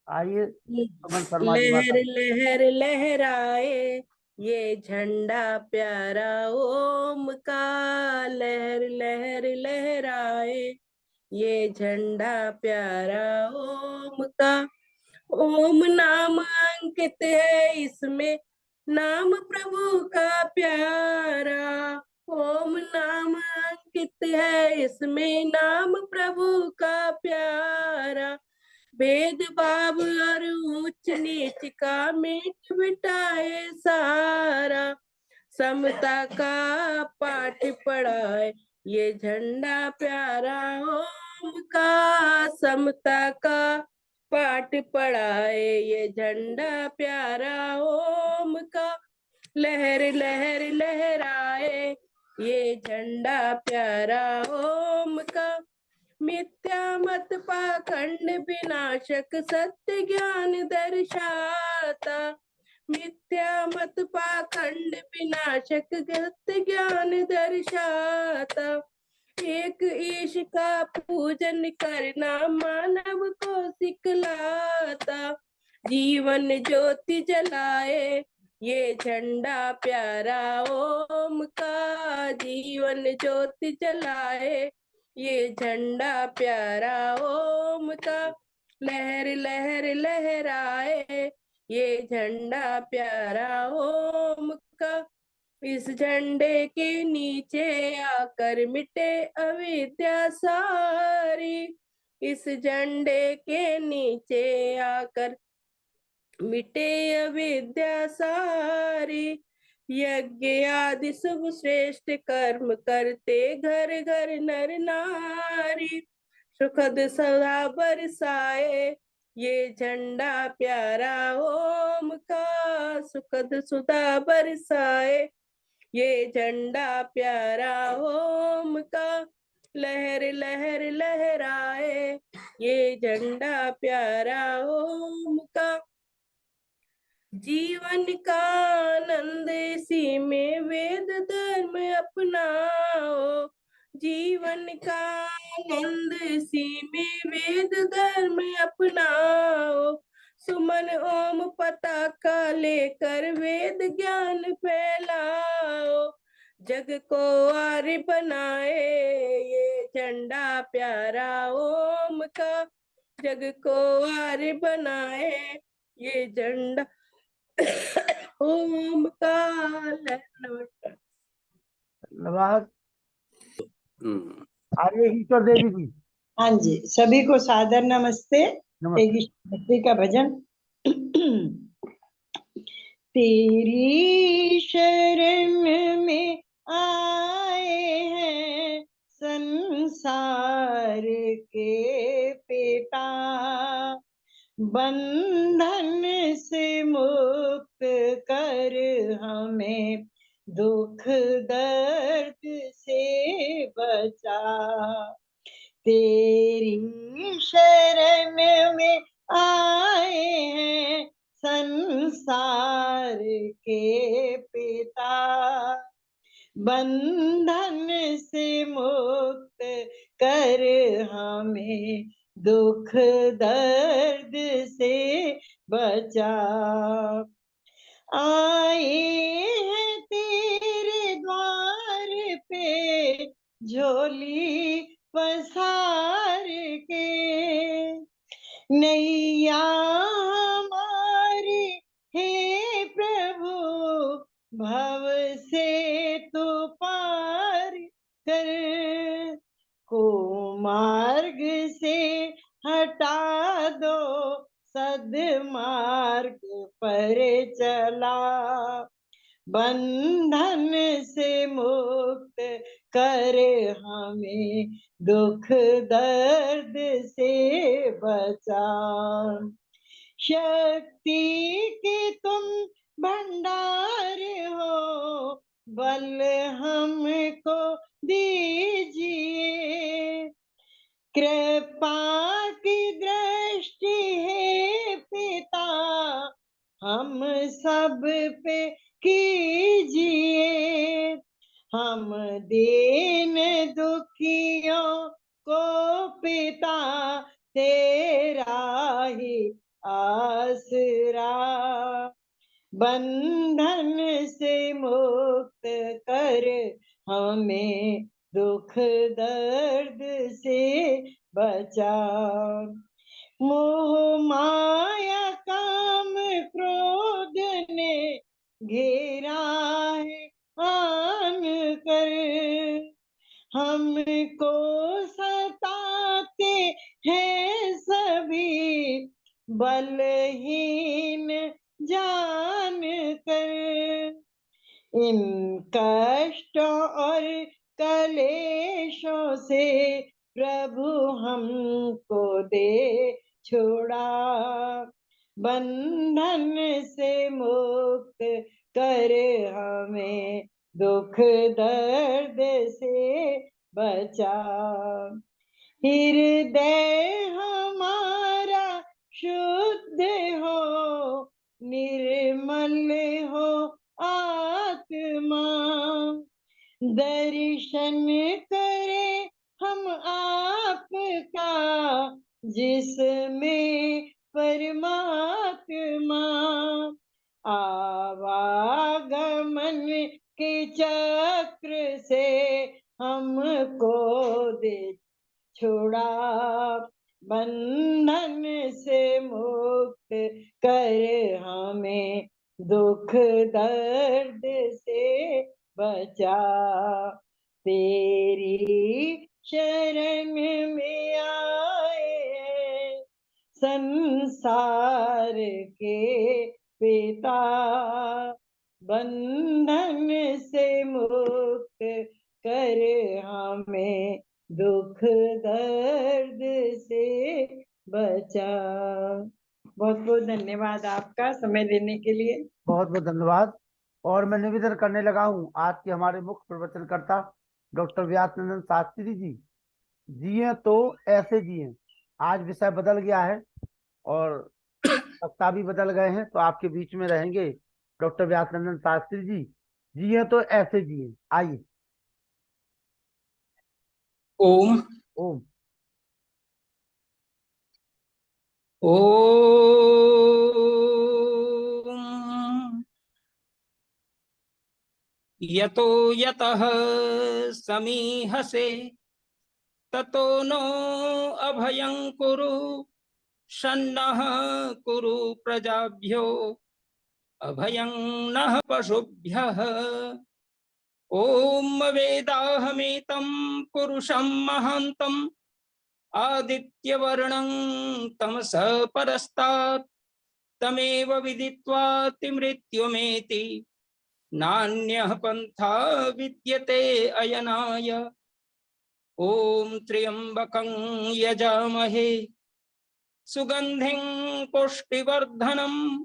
आइए अमन शर्मा जी माता। लहर लहर लहराए ये झंडा प्यारा ओम का। लहर लहर लहराए ये झंडा प्यारा ओम का। ओम नाम अंकित है इसमें, नाम प्रभु का प्यारा। ओम नाम अंकित है इसमें, नाम प्रभु का प्यारा। भेदभाव और ऊंच नीच का मिट मिटाए सारा। समता का पाठ पढ़ाए ये झंडा प्यारा ओम का। समता का पाठ पढ़ाए ये झंडा प्यारा ओम का। लहर लहर लहराए ये झंडा प्यारा ओम का। मिथ्या मत पाखंड विनाशक सत्य ज्ञान दर्शाता। मिथ्या मत पाखंड विनाशक सत्य ज्ञान दर्शाता। एक ईश का पूजन करना मानव को सिखलाता। जीवन ज्योति जलाए ये झंडा प्यारा ओम का। जीवन ज्योति जलाए ये झंडा प्यारा ओम का। लहर लहर लहराए ये झंडा प्यारा ओम का। इस झंडे के नीचे आकर मिटे अविद्या सारी। इस झंडे के नीचे आकर मिटे अविद्या सारी। यज्ञ आदि शुभ श्रेष्ठ कर्म करते घर घर नर नारी। सुखद सदा बरसाए ये झंडा प्यारा ओम का। सुखद सुधा बरसाए ये झंडा प्यारा ओम का। लहर लहर लहराए ये झंडा प्यारा ओम का। जीवन का आनंद इसी में वेद धर्म अपनाओ। जीवन का आनंद इसी में वेद धर्म अपनाओ। सुमन ओम पताका लेकर वेद ज्ञान फैलाओ। जग को आर्य बनाए ये झंडा प्यारा ओम का। जग को आर्य बनाए ये झंडा ओम का। नमस्कार। धन्यवाद। आइए ईश्वर देवी जी। हाँ जी, सभी को सादर नमस्ते। नमस्ते। भक्ति का भजन। तेरी शरण में आए हैं संसार के पिता। बंधन से मुक्त कर हमें, दुख दर्द से बचा। तेरी शरण में आए हैं संसार के पिता। बंधन से मुक्त कर हमें, दुख दर्द से बचा। आए हैं तेरे द्वार पे झोली पसार के। नैया हमारी हे प्रभु भव से तू पार कर। कुमार्ग से हटा दो, सद्मार्ग पर चला। बंधन से मुक्त कर हमें, दुख दर्द से बचा। शक्ति के तुम भंडार हो, बल हमको दीजिए। कृपा की दृष्टि है पिता, हम सब पे कीजिए। हम दीन दुखियों को पिता तेरा ही आसरा। बंधन से मुक्त कर हमें, दुख दर्द से बचा। मोह माया काम क्रोध ने घेरा है आन कर, हमको सताते हैं सभी बलहीन जान कर। इन कष्टों और कलेशों से प्रभु हमको दे छोड़ा। बंधन से मुक्त कर हमें, दुख दर्द से बचा। हृदय हमारा शुद्ध हो, निर्मल हो आत्मा। दर्शन करे हम आपका, जिसमें परमात्मा। आवागमन के चक्र से हमको दे छोड़ा। बंधन से मुक्त कर हमें, दुख दर्द से बचा। तेरी शरण में आए हैं संसार के पिता। बंधन से मुक्त कर हमें, दुख दर्द से बचा। बहुत बहुत धन्यवाद आपका समय देने के लिए। बहुत बहुत धन्यवाद। और मैं निवेदन करने लगा हूँ आज के हमारे मुख्य प्रवचनकर्ता डॉक्टर व्यासनंदन शास्त्री जी, जिए तो ऐसे जिए। आज विषय बदल गया है और वक्ता भी बदल गए हैं, तो आपके बीच में रहेंगे डॉक्टर व्यासनंदन शास्त्री जी। जिए तो ऐसे जिए, आइए। ओम ओम। ओम। यतो यतः समीहसे, ततो नो अभयं कुरु। सन्नः कुरु प्रजाभ्यो, अभयं नः पशुभ्यः। ओम वेदाहमेतं पुरुषं महान्तम्, आदित्यवर्णं तमसः परस्तात्। तमेव विदित्वा मृत्युमेति, नान्यः पन्था विद्यते अयनाय। ओम त्र्यंबकं यजामहे, सुगंधिं पुष्टिवर्धनम्,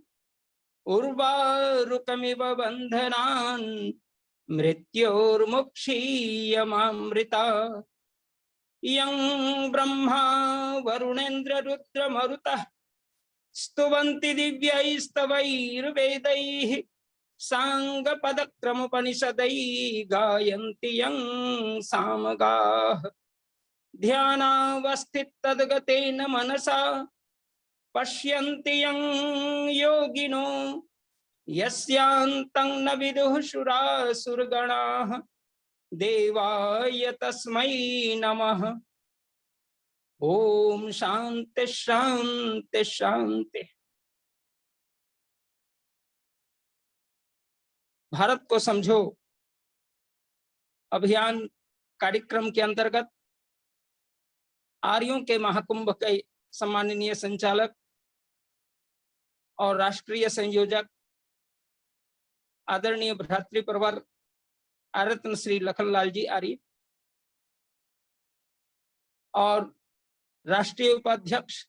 उर्वारुकमिव बन्धनान् मृत्योर्मुक्षीयमामृता। यं ब्रह्मा वरुणेन्द्र रुद्रमरुतः स्तुवन्ति दिव्यैस्तवैर्वेदैः, सांगपदक्रमोपनिषदैः गायन्ति यं सामगाः। ध्यानावस्थिततद्गतेन मनसा पश्यन्ति यं योगिनो, यस्यान्तं न विदुः सुरासुरगणाः। देवाय तस्मै नमः। ओम शांति शांति शांति। भारत को समझो अभियान कार्यक्रम के अंतर्गत आर्यों के महाकुंभ के सम्माननीय संचालक और राष्ट्रीय संयोजक आदरणीय भ्रातृप्रवर आरत्न श्री लखनलाल जी आर्य और राष्ट्रीय उपाध्यक्ष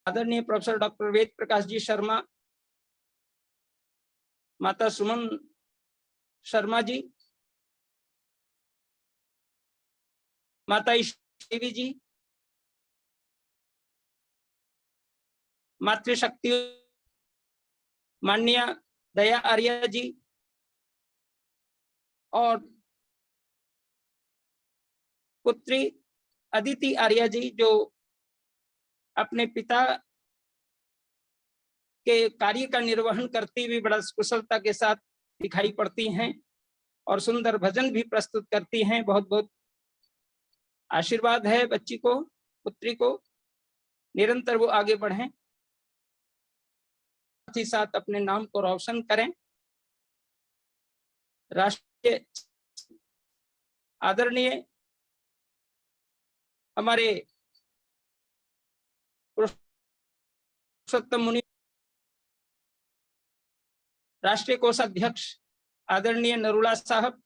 आदरणीय प्रोफेसर डॉक्टर वेद प्रकाश जी शर्मा, माता सुमन शर्मा जी, माता देवी जी, मातृशक्ति मान्या दया आर्य जी और पुत्री अदिति आर्य जी, जो अपने पिता के कार्य का निर्वहन करती हुई बड़ा कुशलता के साथ दिखाई पड़ती हैं और सुंदर भजन भी प्रस्तुत करती हैं। बहुत बहुत आशीर्वाद है बच्ची को, पुत्री को, निरंतर वो आगे बढ़ें, साथ ही साथ अपने नाम को रोशन करें। राष्ट्रीय आदरणीय हमारे पुरुषोत्तम मुनि, राष्ट्रीय कोषाध्यक्ष आदरणीय नरूला साहब,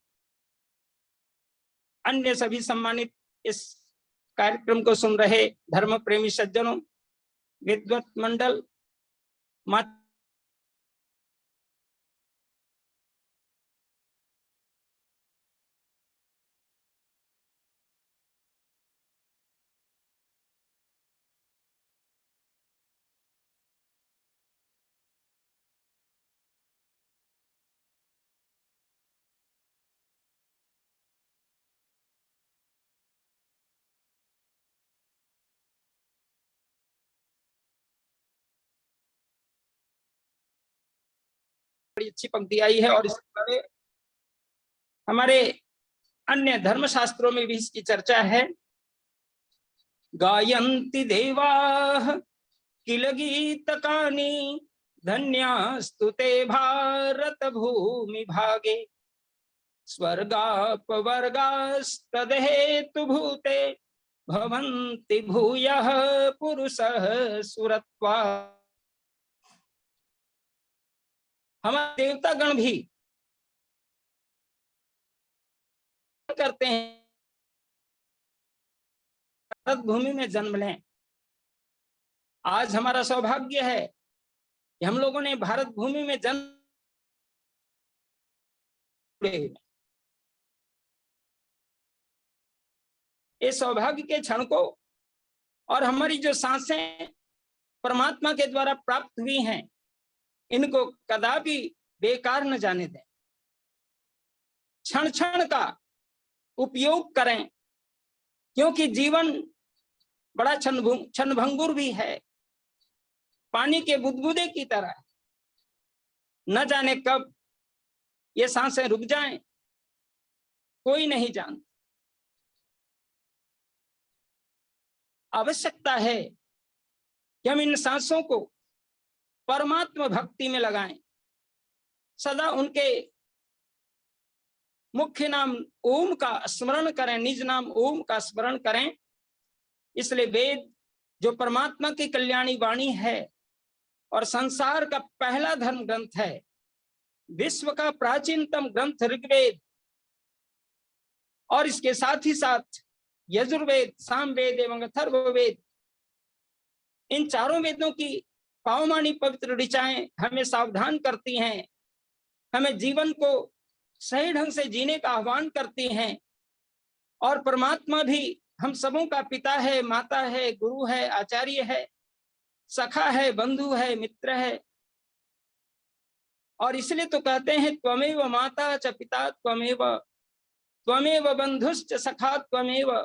अन्य सभी सम्मानित इस कार्यक्रम को सुन रहे धर्म प्रेमी सज्जनों, विद्वत मंडल, बड़ी अच्छी पंक्ति आई है और इसके बारे हमारे अन्य धर्म शास्त्रों में भी इसकी चर्चा है। गायन्ति देवाः किल गीतकानि धन्यास्तु ते भारत भूमि भागे स्वर्गापवर्गास्तदहेतु भूते भवन्ति भूयः पुरुषः सुरत्वा। हमारे देवतागण भी करते हैं भारत भूमि में जन्म लें। आज हमारा सौभाग्य है कि हम लोगों ने भारत भूमि में जन्म, इस सौभाग्य के क्षण को और हमारी जो सांसें परमात्मा के द्वारा प्राप्त हुई हैं, इनको कदापि बेकार न जाने दें। क्षण क्षण का उपयोग करें, क्योंकि जीवन बड़ा क्षणभंगुर भी है, पानी के बुदबुदे की तरह। न जाने कब ये सांसें रुक जाएं, कोई नहीं जानता। आवश्यकता है कि हम इन सांसों को परमात्मा भक्ति में लगाएं, सदा उनके मुख्य नाम ओम का स्मरण करें, निज नाम ओम का स्मरण करें। इसलिए वेद जो परमात्मा की कल्याणी वाणी है और संसार का पहला धर्म ग्रंथ है, विश्व का प्राचीनतम ग्रंथ ऋग्वेद, और इसके साथ ही साथ यजुर्वेद, सामवेद एवं अथर्ववेद, इन चारों वेदों की पावमानी पवित्र ऋचाएं हमें सावधान करती हैं, हमें जीवन को सही ढंग से जीने का आह्वान करती हैं। और परमात्मा भी हम सबों का पिता है, माता है, गुरु है, आचार्य है, सखा है, बंधु है, मित्र है। और इसलिए तो कहते हैं त्वमेव माता च पिता त्वमेव, त्वमेव बंधुश्च सखा त्वमेव,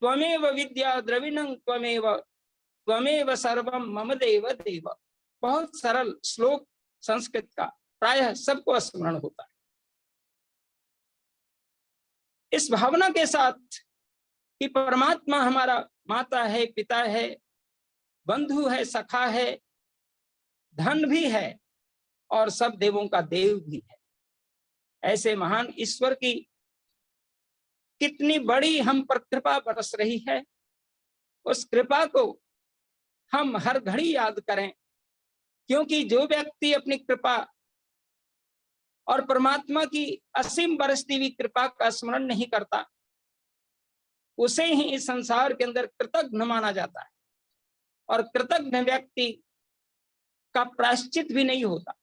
त्वमेव विद्या द्रविणं त्वमेव, त्वमेव सर्वं मम देव देव। बहुत सरल श्लोक संस्कृत का, प्रायः सबको स्मरण होता है। इस भावना के साथ कि परमात्मा हमारा माता है, पिता है, बंधु है, सखा है, धन भी है और सब देवों का देव भी है, ऐसे महान ईश्वर की कितनी बड़ी हम पर कृपा बरस रही है, उस कृपा को हम हर घड़ी याद करें। क्योंकि जो व्यक्ति अपनी कृपा और परमात्मा की असीम बरसती हुई कृपा का स्मरण नहीं करता, उसे ही इस संसार के अंदर कृतज्ञ माना जाता है, और कृतज्ञ व्यक्ति का प्रायश्चित भी नहीं होता।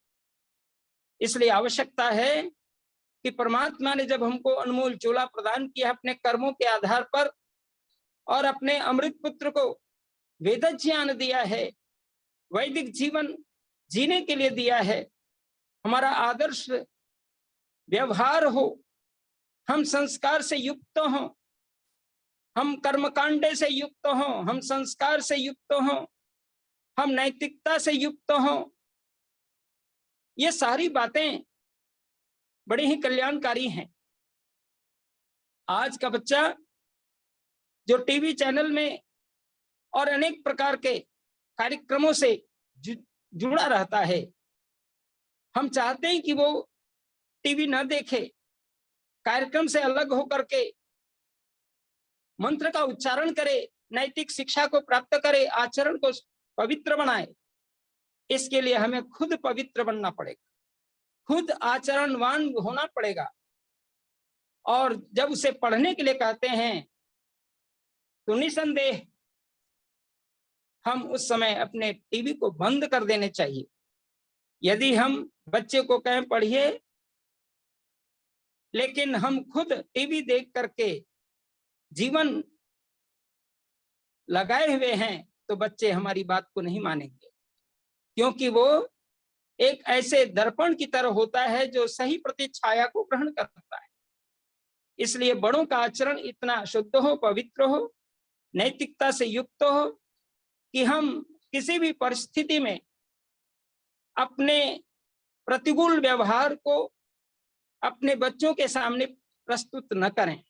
इसलिए आवश्यकता है कि परमात्मा ने जब हमको अनमोल चोला प्रदान किया अपने कर्मों के आधार पर, और अपने अमृत पुत्र को वेद ज्ञान दिया है, वैदिक जीवन जीने के लिए दिया है, हमारा आदर्श व्यवहार हो, हम संस्कार से युक्त हों, हम कर्मकांडे से युक्त हों, हम संस्कार से युक्त हों, हम नैतिकता से युक्त हों, ये सारी बातें बड़ी ही कल्याणकारी हैं। आज का बच्चा जो टीवी चैनल में और अनेक प्रकार के कार्यक्रमों से जुड़ा रहता है, हम चाहते हैं कि वो टीवी न देखे, कार्यक्रम से अलग होकर के मंत्र का उच्चारण करे, नैतिक शिक्षा को प्राप्त करे, आचरण को पवित्र बनाए। इसके लिए हमें खुद पवित्र बनना पड़ेगा, खुद आचरणवान होना पड़ेगा। और जब उसे पढ़ने के लिए कहते हैं तो निसंदेह हम उस समय अपने टीवी को बंद कर देने चाहिए। यदि हम बच्चे को कहें पढ़िए, लेकिन हम खुद टीवी देख करके जीवन लगाए हुए हैं, तो बच्चे हमारी बात को नहीं मानेंगे, क्योंकि वो एक ऐसे दर्पण की तरह होता है जो सही प्रतिछाया को ग्रहण करता है। इसलिए बड़ों का आचरण इतना शुद्ध हो, पवित्र हो, नैतिकता से युक्त हो कि हम किसी भी परिस्थिति में अपने प्रतिकूल व्यवहार को अपने बच्चों के सामने प्रस्तुत न करें,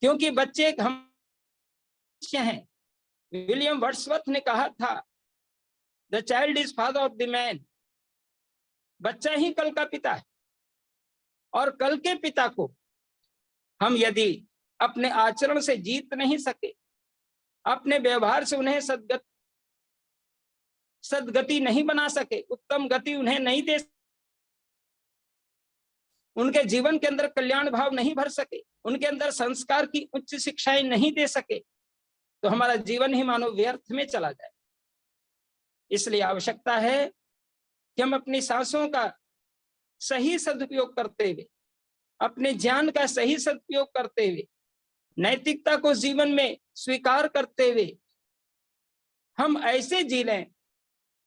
क्योंकि बच्चे एक हम हैं। विलियम वर्ड्सवर्थ ने कहा था, the child is father of the man. बच्चा ही कल का पिता है, और कल के पिता को हम यदि अपने आचरण से जीत नहीं सके, अपने व्यवहार से उन्हें सदगति नहीं बना सके, उत्तम गति उन्हें नहीं दे, उनके जीवन के अंदर कल्याण भाव नहीं भर सके, उनके अंदर संस्कार की उच्च शिक्षाएं नहीं दे सके, तो हमारा जीवन ही मानो व्यर्थ में चला जाए। इसलिए आवश्यकता है कि हम अपनी सांसों का सही सदुपयोग करते हुए, अपने ज्ञान का सही सदुपयोग करते हुए, नैतिकता को जीवन में स्वीकार करते हुए हम ऐसे जी लें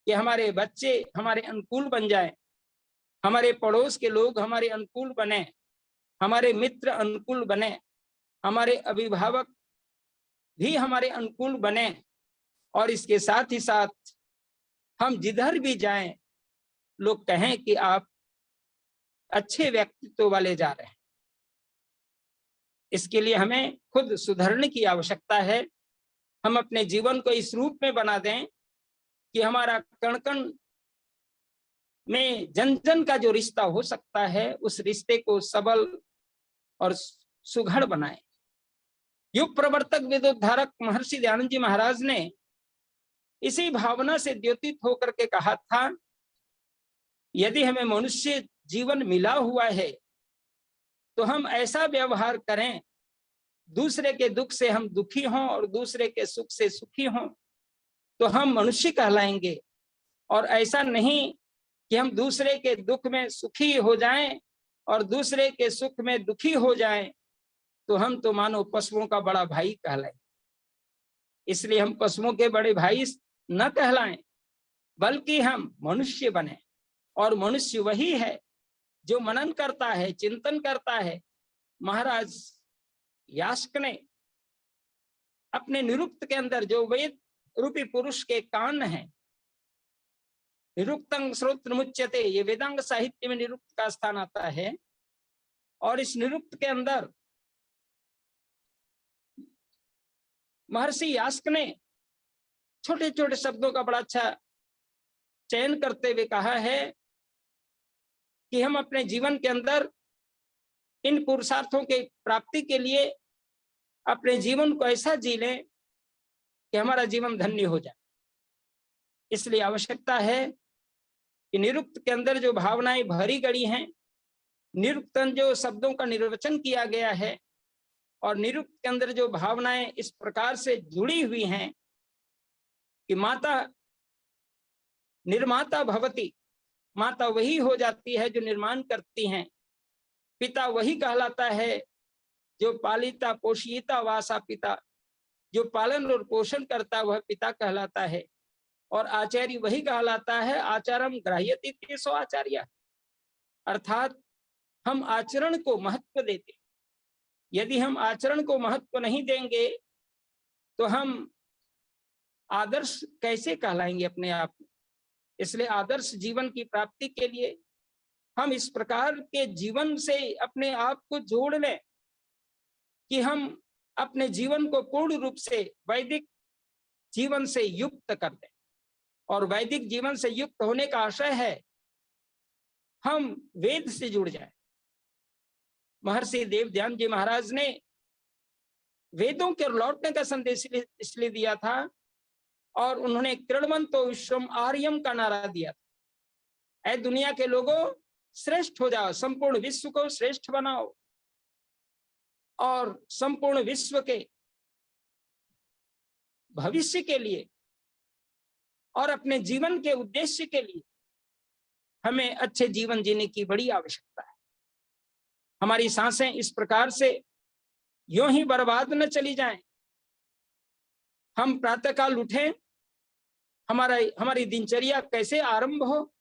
कि हमारे बच्चे हमारे अनुकूल बन जाएं, हमारे पड़ोस के लोग हमारे अनुकूल बने, हमारे मित्र अनुकूल बने, हमारे अभिभावक भी हमारे अनुकूल बने, और इसके साथ ही साथ हम जिधर भी जाएं लोग कहें कि आप अच्छे व्यक्तित्व वाले जा रहे हैं। इसके लिए हमें खुद सुधरने की आवश्यकता है। हम अपने जीवन को इस रूप में बना दें कि हमारा कण कण में जन जन का जो रिश्ता हो सकता है, उस रिश्ते को सबल और सुघड़ बनाए। युग प्रवर्तक वेदोद्धारक महर्षि दयानंद जी महाराज ने इसी भावना से द्योतित होकर के कहा था, यदि हमें मनुष्य जीवन मिला हुआ है तो हम ऐसा व्यवहार करें, दूसरे के दुख से हम दुखी हों और दूसरे के सुख से सुखी हों, तो हम मनुष्य कहलाएंगे। और ऐसा नहीं कि हम दूसरे के दुख में सुखी हो जाएं और दूसरे के सुख में दुखी हो जाएं, तो हम तो मानो पशुओं का बड़ा भाई कहलाएं। इसलिए हम पशुओं के बड़े भाई न कहलाएं, बल्कि हम मनुष्य बने। और मनुष्य वही है जो मनन करता है, चिंतन करता है। महाराज यास्क ने अपने निरुक्त के अंदर, जो वेद रूपी पुरुष के कान हैं, निरुक्तं श्रोत्र मुच्यते, ये वेदांग साहित्य में निरुक्त का स्थान आता है। और इस निरुक्त के अंदर महर्षि यास्क ने छोटे छोटे शब्दों का बड़ा अच्छा चयन करते हुए कहा है कि हम अपने जीवन के अंदर इन पुरुषार्थों के प्राप्ति के लिए अपने जीवन को ऐसा जी लें कि हमारा जीवन धन्य हो जाए। इसलिए आवश्यकता है कि निरुक्त के अंदर जो भावनाएं भरी गई हैं, निरुक्तन जो शब्दों का निर्वचन किया गया है, और निरुक्त के अंदर जो भावनाएं इस प्रकार से जुड़ी हुई हैं कि माता निर्माता भवती, माता वही हो जाती है जो निर्माण करती हैं, पिता वही कहलाता है जो पालिता पोषिता वासा पिता, जो पालन और पोषण करता वह पिता कहलाता है। और आचार्य वही कहलाता है आचारम ग्राह्यति तेसो आचार्य, अर्थात हम आचरण को महत्व देते। यदि हम आचरण को महत्व नहीं देंगे तो हम आदर्श कैसे कहलाएंगे अपने आप में। इसलिए आदर्श जीवन की प्राप्ति के लिए हम इस प्रकार के जीवन से अपने आप को जोड़ लें कि हम अपने जीवन को पूर्ण रूप से वैदिक जीवन से युक्त कर दें। और वैदिक जीवन से युक्त होने का आशय है हम वेद से जुड़ जाएं। महर्षि देवध्यान जी महाराज ने वेदों के लौटने का संदेश इसलिए दिया था और उन्होंने कृण्वन्तो विश्वम आर्यम का नारा दिया था। ऐ दुनिया के लोगों, श्रेष्ठ हो जाओ, संपूर्ण विश्व को श्रेष्ठ बनाओ और संपूर्ण विश्व के भविष्य के लिए और अपने जीवन के उद्देश्य के लिए हमें अच्छे जीवन जीने की बड़ी आवश्यकता है। हमारी सांसें इस प्रकार से यूं ही बर्बाद न चली जाएं। हम प्रातःकाल उठें, हमारी दिनचर्या कैसे आरंभ हो,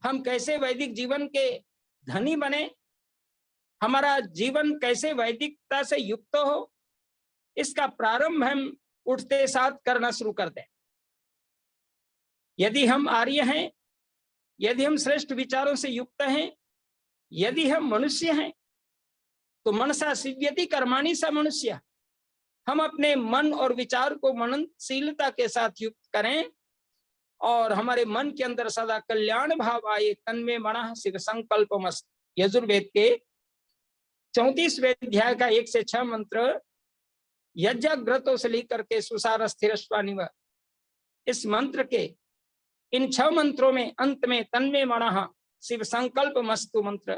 हम कैसे वैदिक जीवन के धनी बने, हमारा जीवन कैसे वैदिकता से युक्त हो, इसका प्रारंभ हम उठते साथ करना शुरू कर दें। यदि हम आर्य हैं, यदि हम श्रेष्ठ विचारों से युक्त हैं, यदि हम मनुष्य हैं, तो मनसा सिद्ध्यति कर्माणि स मनुष्य। हम अपने मन और विचार को मननशीलता के साथ युक्त करें और हमारे मन के अंदर सदा कल्याण भाव आए। तन्मे मनः शिव संकल्पमस्तु। यजुर्वेद के 34वें अध्याय का 1 से 6 मंत्र, यज्ञग्रतो से लेकर के सुसार स्थिरस्वानिव, इस मंत्र के इन 6 मंत्रों में अंत में तन्मे मनः शिव संकल्पमस्तु मंत्र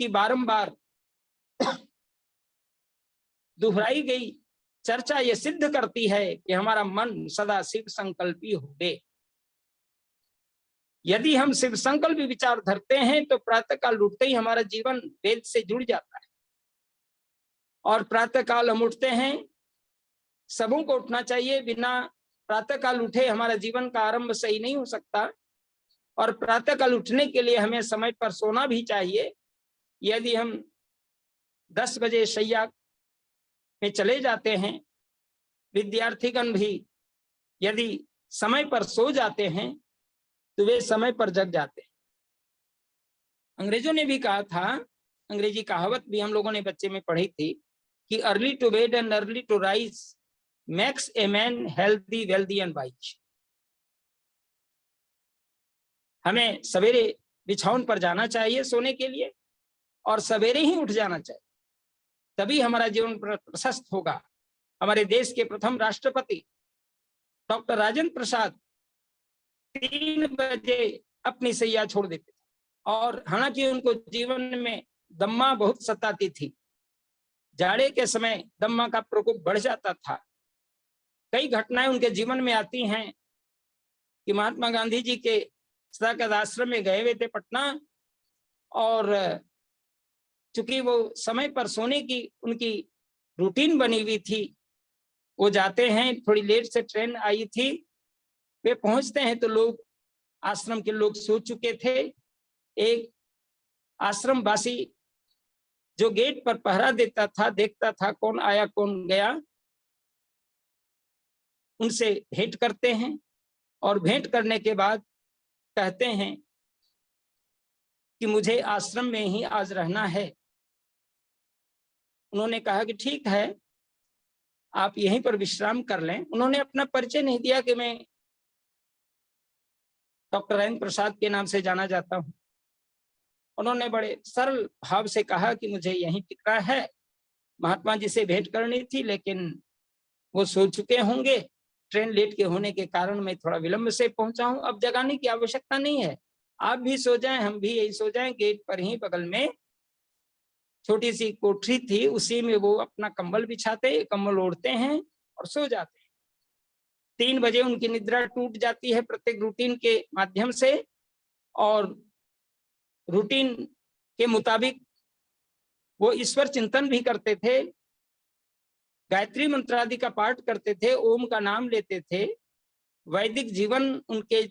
की बारंबार दोहराई गई चर्चा यह सिद्ध करती है कि हमारा मन सदा शिव संकल्पी हो गए। यदि हम शिव संकल्प विचार धरते हैं तो प्रातःकाल उठते ही हमारा जीवन वेद से जुड़ जाता है। और प्रातःकाल हम उठते हैं, सबों को उठना चाहिए, बिना प्रातःकाल उठे हमारा जीवन का आरंभ सही नहीं हो सकता। और प्रातःकाल उठने के लिए हमें समय पर सोना भी चाहिए। यदि हम 10 बजे शैया में चले जाते हैं, विद्यार्थीगण भी यदि समय पर सो जाते हैं तो वे समय पर जग जाते हैं। अंग्रेजों ने भी कहा था, अंग्रेजी कहावत भी हम लोगों ने बच्चे में पढ़ी थी कि early to bed and early to rise makes a man healthy wealthy and wise. हमें सवेरे बिछावन पर जाना चाहिए सोने के लिए और सवेरे ही उठ जाना चाहिए, तभी हमारा जीवन प्रशस्त होगा। हमारे देश के प्रथम राष्ट्रपति डॉक्टर राजेंद्र प्रसाद 3 बजे अपनी सैया छोड़ देते थे और हालांकि उनको जीवन में दम्मा बहुत सताती थी, जाड़े के समय दम्मा का प्रकोप बढ़ जाता था। कई घटनाएं उनके जीवन में आती हैं कि महात्मा गांधी जी के सदाकत आश्रम में गए हुए थे पटना, और चूंकि वो समय पर सोने की उनकी रूटीन बनी हुई थी, वो जाते हैं, थोड़ी लेट से ट्रेन आई थी, वे पहुंचते हैं तो लोग, आश्रम के लोग सो चुके थे। एक आश्रम वासी जो गेट पर पहरा देता था, देखता था कौन आया कौन गया, उनसे भेंट करते हैं और भेंट करने के बाद कहते हैं कि मुझे आश्रम में ही आज रहना है। उन्होंने कहा कि ठीक है, आप यहीं पर विश्राम कर लें। उन्होंने अपना परिचय नहीं दिया कि मैं डॉक्टर राजेंद्र प्रसाद के नाम से जाना जाता हूं। उन्होंने बड़े सरल भाव से कहा कि मुझे यहीं टिकना है, महात्मा जी से भेंट करनी थी लेकिन वो सो चुके होंगे, ट्रेन लेट के होने के कारण मैं थोड़ा विलंब से पहुंचा हूं, अब जगाने की आवश्यकता नहीं है, आप भी सो जाएं, हम भी यही सो जाएं। गेट पर ही बगल में छोटी सी कोठरी थी, उसी में वो अपना कंबल बिछाते, कंबल ओढ़ते हैं और सो जाते हैं। 3 बजे उनकी निद्रा टूट जाती है प्रत्येक रूटीन के माध्यम से, और रूटीन के मुताबिक वो ईश्वर चिंतन भी करते थे, गायत्री मंत्र आदि का पाठ करते थे, ओम का नाम लेते थे। वैदिक जीवन उनके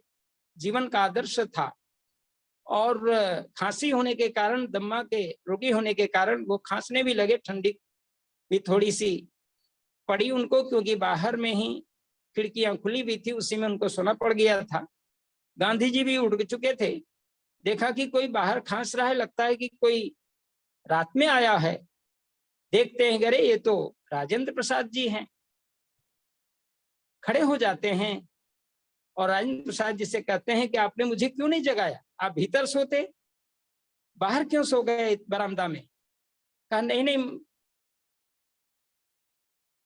जीवन का आदर्श था। और खांसी होने के कारण, दम्मा के रोगी होने के कारण वो खांसने भी लगे, ठंडी भी थोड़ी सी पड़ी उनको, क्योंकि बाहर में ही खिड़कियां खुली हुई थी, उसी में उनको सोना पड़ गया था। गांधी जी भी उठ चुके थे, देखा कि कोई बाहर खांस रहा है, लगता है कि कोई रात में आया है। देखते हैं अरे ये तो राजेंद्र प्रसाद जी हैं। खड़े हो जाते हैं और राजेंद्र प्रसाद जी से कहते हैं कि आपने मुझे क्यों नहीं जगाया, आप भीतर सोते, बाहर क्यों सो गए बरामदा में। कहा नहीं नहीं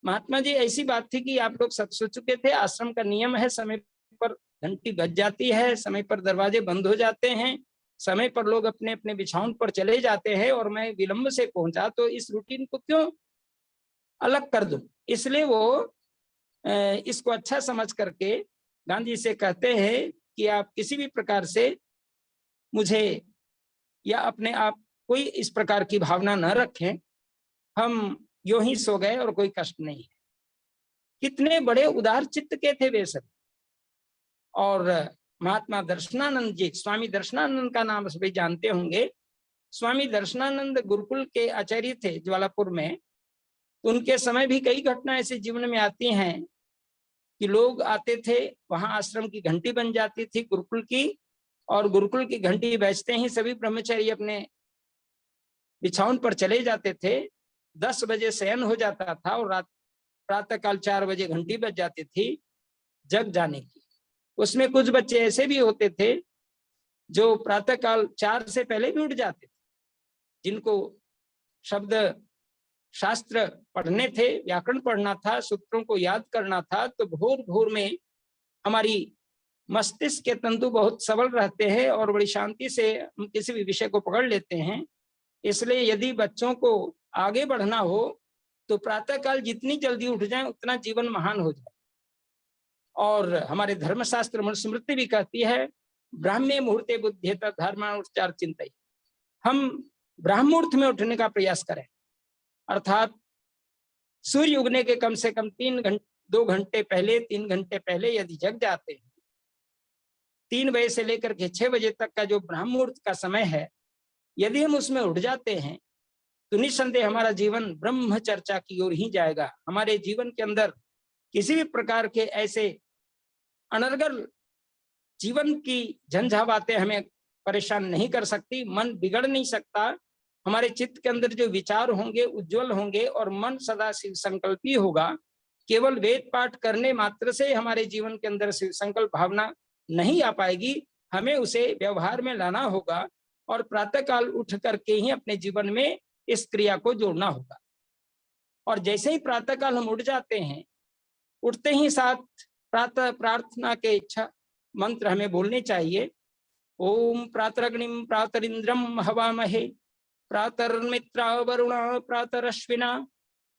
महात्मा जी, ऐसी बात थी कि आप लोग सब सो चुके थे। आश्रम का नियम है, समय पर घंटी बज जाती है, समय पर दरवाजे बंद हो जाते हैं, समय पर लोग अपने अपने बिछावन पर चले जाते हैं, और मैं विलंब से पहुंचा तो इस रूटीन को क्यों अलग कर दूं। इसलिए वो इसको अच्छा समझ करके गांधी से कहते हैं कि आप किसी भी प्रकार से मुझे या अपने आप कोई इस प्रकार की भावना न रखें, हम यूं ही सो गए और कोई कष्ट नहीं है। कितने बड़े उदार चित्त के थे वे सब। और महात्मा दर्शनानंद जी, स्वामी दर्शनानंद का नाम सभी जानते होंगे। स्वामी दर्शनानंद गुरुकुल के आचार्य थे ज्वालापुर में। उनके समय भी कई घटना ऐसे जीवन में आती हैं कि लोग आते थे, वहां आश्रम की घंटी बन जाती थी गुरुकुल की, और गुरुकुल की घंटी बजते ही सभी ब्रह्मचारी अपने बिछावन पर चले जाते थे। 10 बजे शयन हो जाता था और रात प्रातःकाल 4 बजे घंटी बज जाती थी जग जाने की। उसमें कुछ बच्चे ऐसे भी होते थे जो प्रातःकाल 4 से पहले भी उठ जाते थे, जिनको शब्द शास्त्र पढ़ने थे, व्याकरण पढ़ना था, सूत्रों को याद करना था। तो भोर भोर में हमारी मस्तिष्क के तंतु बहुत सबल रहते हैं और बड़ी शांति से हम किसी भी विषय को पकड़ लेते हैं। इसलिए यदि बच्चों को आगे बढ़ना हो तो प्रातःकाल जितनी जल्दी उठ जाए उतना जीवन महान हो जाए। और हमारे धर्मशास्त्र मनुस्मृति भी कहती है, ब्राह्मे मुहूर्ते बुद्ध्येत धर्मानुष्ठान चिंतय। हम ब्राह्म मुहूर्त में उठने का प्रयास करें, अर्थात सूर्य उगने के कम से कम 2 घंटे पहले, 3 घंटे पहले यदि जग जाते हैं, 3 बजे से लेकर के 6 बजे तक का जो ब्राह्म मुहूर्त का समय है, यदि हम उसमें उठ जाते हैं तो निस्संदेह हमारा जीवन ब्रह्म चर्चा की ओर ही जाएगा। हमारे जीवन के अंदर किसी भी प्रकार के ऐसे अनर्गल जीवन की झंझावातें हमें परेशान नहीं कर सकती, मन बिगड़ नहीं सकता। हमारे चित्त के अंदर जो विचार होंगे उज्जवल होंगे और मन सदा शिव संकल्पी होगा। केवल वेद पाठ करने मात्र से हमारे जीवन के अंदर शिव संकल्प भावना नहीं आ पाएगी, हमें उसे व्यवहार में लाना होगा और प्रातःकाल उठ करके ही अपने जीवन में इस क्रिया को जोड़ना होगा। और जैसे ही प्रातःकाल हम उठ जाते हैं, उठते ही साथ प्रातः प्रार्थना के इच्छा मंत्र हमें बोलने चाहिए। ओम प्रातरग्निम प्रातरिंद्रम हवामहे, प्रातर्मित्रा वरुणा प्रातरश्विना,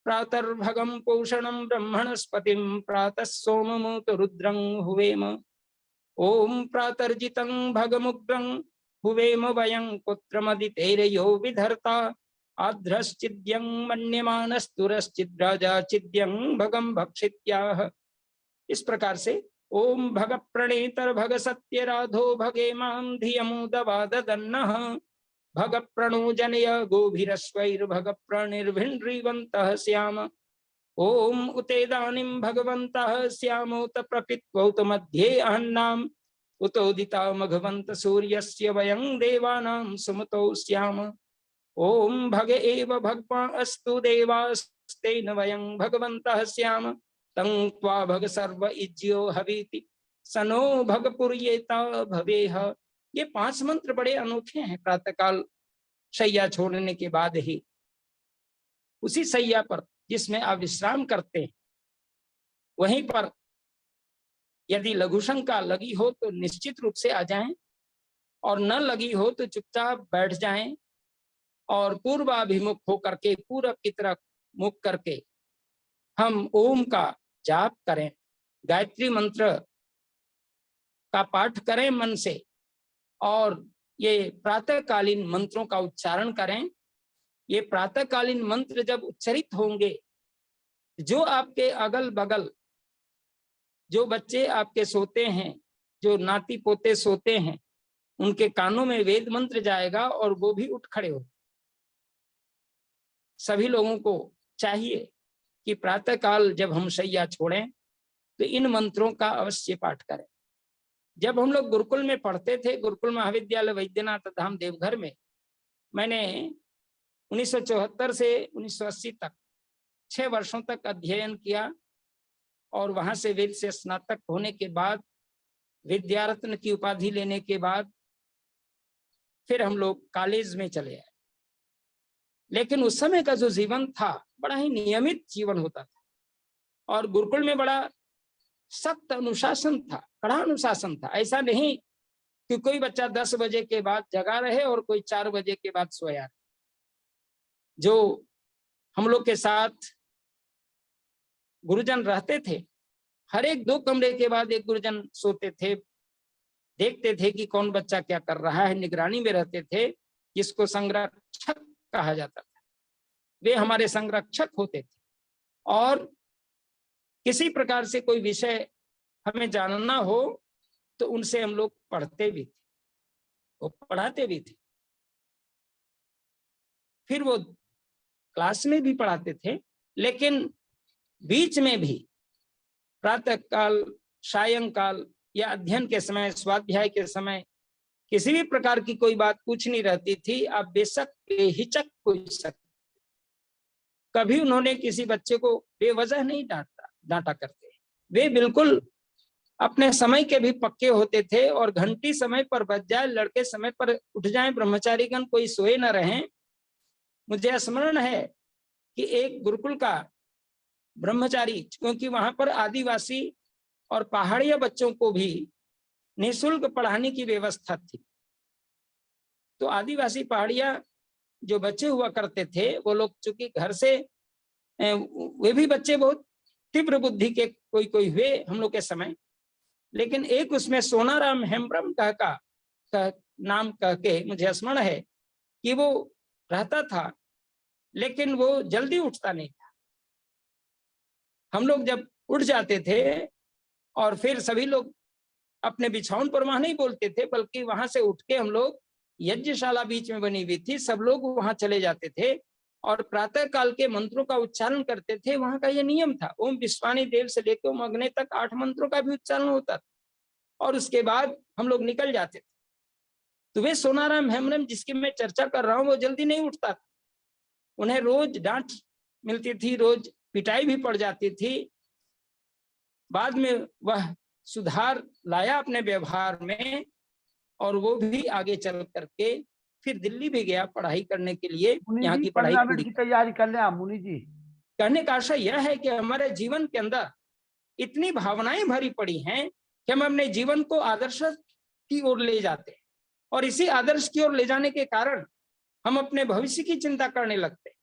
प्रातर्भगम पोषणम ब्रह्मणस्पतिम, प्रातः सोममुत रुद्रं हुवेम। ओम प्रातर्जितं भगमुग्रं हुवेम वयं पुत्रमदितेरयो विधर्ता, आध्रश्चिद्यं मन्यमानस्तुरश्चिद्राजाचिद्यं भगं भक्षित्याह। इस प्रकार से ओम भग प्रणेतर भग सत्य राधो भगे माम धियमुदवादन्नः, भग प्रणोजनय गोभिरश्वैर्भग प्रणिर्भिन्ड्रीवन्तः स्याम। ओम उतेदानीं भगवन्तः स्यामोत प्रपित्वौत मध्ये अहन्नाम, उतोदिता मघवन्त सूर्यस्य वयं देवानां सुमतो स्याम। ओम भग एव भगवान् अस्तु देवास्तेन वयं भगवन्तः स्याम, तं त्वा भग सर्व इज्यो हवीति सनो भग पुर्येता भवेह। ये 5 मंत्र बड़े अनोखे हैं। प्रातःकाल शैया छोड़ने के बाद ही उसी शैया पर जिसमें आप विश्राम करते हैं, वहीं पर यदि लघुशंका लगी हो तो निश्चित रूप से आ जाएं, और न लगी हो तो चुपचाप बैठ जाएं और पूर्वाभिमुख होकर के, पूरब की तरफ मुख करके हम ओम का जाप करें, गायत्री मंत्र का पाठ करें मन से, और ये प्रातःकालीन मंत्रों का उच्चारण करें। ये प्रातःकालीन मंत्र जब उच्चरित होंगे, जो आपके अगल बगल जो बच्चे आपके सोते हैं, जो नाती पोते सोते हैं, उनके कानों में वेद मंत्र जाएगा और वो भी उठ खड़े हो। सभी लोगों को चाहिए कि प्रातःकाल जब हम शैया छोड़ें तो इन मंत्रों का अवश्य पाठ करें। जब हम लोग गुरुकुल में पढ़ते थे, गुरुकुल महाविद्यालय वैद्यनाथ धाम देवघर में, मैंने 1974 से 1980 तक 6 वर्षों तक अध्ययन किया और वहां से वेद से स्नातक होने के बाद, विद्यारत्न की उपाधि लेने के बाद फिर हम लोग कॉलेज में चले आए। लेकिन उस समय का जो जीवन था बड़ा ही नियमित जीवन होता था और गुरुकुल में बड़ा सख्त अनुशासन था, कड़ा अनुशासन था। ऐसा नहीं कि कोई बच्चा 10 बजे के बाद जगा रहे और कोई 4 बजे के बाद सोया। जो हम लोग के साथ गुरुजन रहते थे, हर एक 2 कमरे के बाद एक गुरुजन सोते थे, देखते थे कि कौन बच्चा क्या कर रहा है, निगरानी में रहते थे, जिसको संरक्षक कहा जाता था। वे हमारे संरक्षक होते थे और किसी प्रकार से कोई विषय हमें जानना हो तो उनसे हम लोग पढ़ते भी थे, वो पढ़ाते भी थे, फिर वो क्लास में भी पढ़ाते थे। लेकिन बीच में भी प्रातः काल, सायंकाल या अध्ययन के समय, स्वाध्याय के समय किसी भी प्रकार की कोई बात पूछनी रहती थी, आप बेशक बेहिचक पूछ सकते। कभी उन्होंने किसी बच्चे को बेवजह नहीं डांटा करते। वे बिल्कुल अपने समय के भी पक्के होते थे और घंटी समय पर बज जाए, लड़के समय पर उठ जाए, ब्रह्मचारीगण कोई सोए न रहें। मुझे स्मरण है कि एक गुरुकुल का ब्रह्मचारी, क्योंकि वहां पर आदिवासी और पहाड़िया बच्चों को भी निःशुल्क पढ़ाने की व्यवस्था थी, तो आदिवासी पहाड़िया जो बच्चे हुआ करते थे, वो लोग चूंकि घर से वे भी बच्चे बहुत तीव्र बुद्धि के कोई कोई हुए हम लोग के समय। लेकिन एक उसमें सोनाराम हेम्ब्रम का नाम कह के मुझे स्मरण है कि वो रहता था, लेकिन वो जल्दी उठता नहीं था। हम लोग जब उठ जाते थे और फिर सभी लोग अपने बिछावन पर वहां नहीं बोलते थे, बल्कि वहां से उठ के हम लोग, यज्ञशाला बीच में बनी हुई थी, सब लोग वहां चले जाते थे और प्रातः काल के मंत्रों का उच्चारण करते थे। वहां का ये नियम था, ओम विश्वानी देव से लेकर ओम अग्नि तक 8 मंत्रों का भी उच्चारण होता था और उसके बाद हम लोग निकल जाते थे। तो वे सोनाराम हेम्ब्रम जिसकी मैं चर्चा कर रहा हूँ, वो जल्दी नहीं उठता था। उन्हें रोज डांट मिलती थी, रोज पिटाई भी पड़ जाती थी। बाद में वह सुधार लाया अपने व्यवहार में और वो भी आगे चल करके फिर दिल्ली भी गया पढ़ाई करने के लिए। यहाँ की पढ़ाई 15 पूरी मिनट की तैयारी कर लें आप मुनि जी। कहने का आशय यह है कि हमारे जीवन के अंदर इतनी भावनाएं भरी पड़ी हैं कि हम अपने जीवन को आदर्श की ओर ले जाते हैं और इसी आदर्श की ओर ले जाने के कारण हम अपने भविष्य की चिंता करने लगते हैं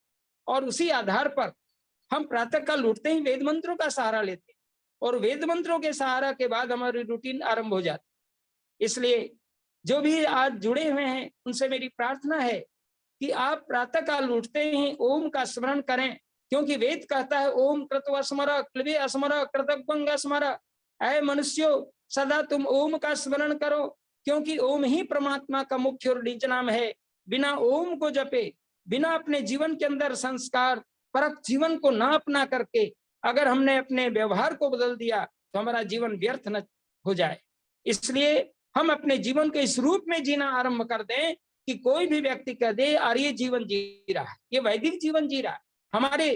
और उसी आधार पर हम प्रातःकाल उठते ही वेद मंत्रों का सहारा लेते हैं और वेद मंत्रों के सहारा के बाद हमारी रूटीन आरंभ हो जाती। इसलिए जो भी आज जुड़े हुए हैं उनसे मेरी प्रार्थना है कि आप प्रातःकाल उठते ही ओम का स्मरण करें, क्योंकि वेद कहता है ओम कृत्वा स्मर क्लिबे अस्मर कृतज्ञ स्मर। ऐ मनुष्यों, सदा तुम ओम का स्मरण करो, क्योंकि ओम ही परमात्मा का मुख्य और निज नाम है। बिना ओम को जपे, बिना अपने जीवन के अंदर संस्कार परक जीवन को न अपना करके अगर हमने अपने व्यवहार को बदल दिया तो हमारा जीवन व्यर्थ न हो जाए। इसलिए हम अपने जीवन को इस रूप में जीना आरंभ कर दें कि कोई भी व्यक्ति कह दे आर्य जीवन जी रहा है, ये वैदिक जीवन जी रहा है। हमारे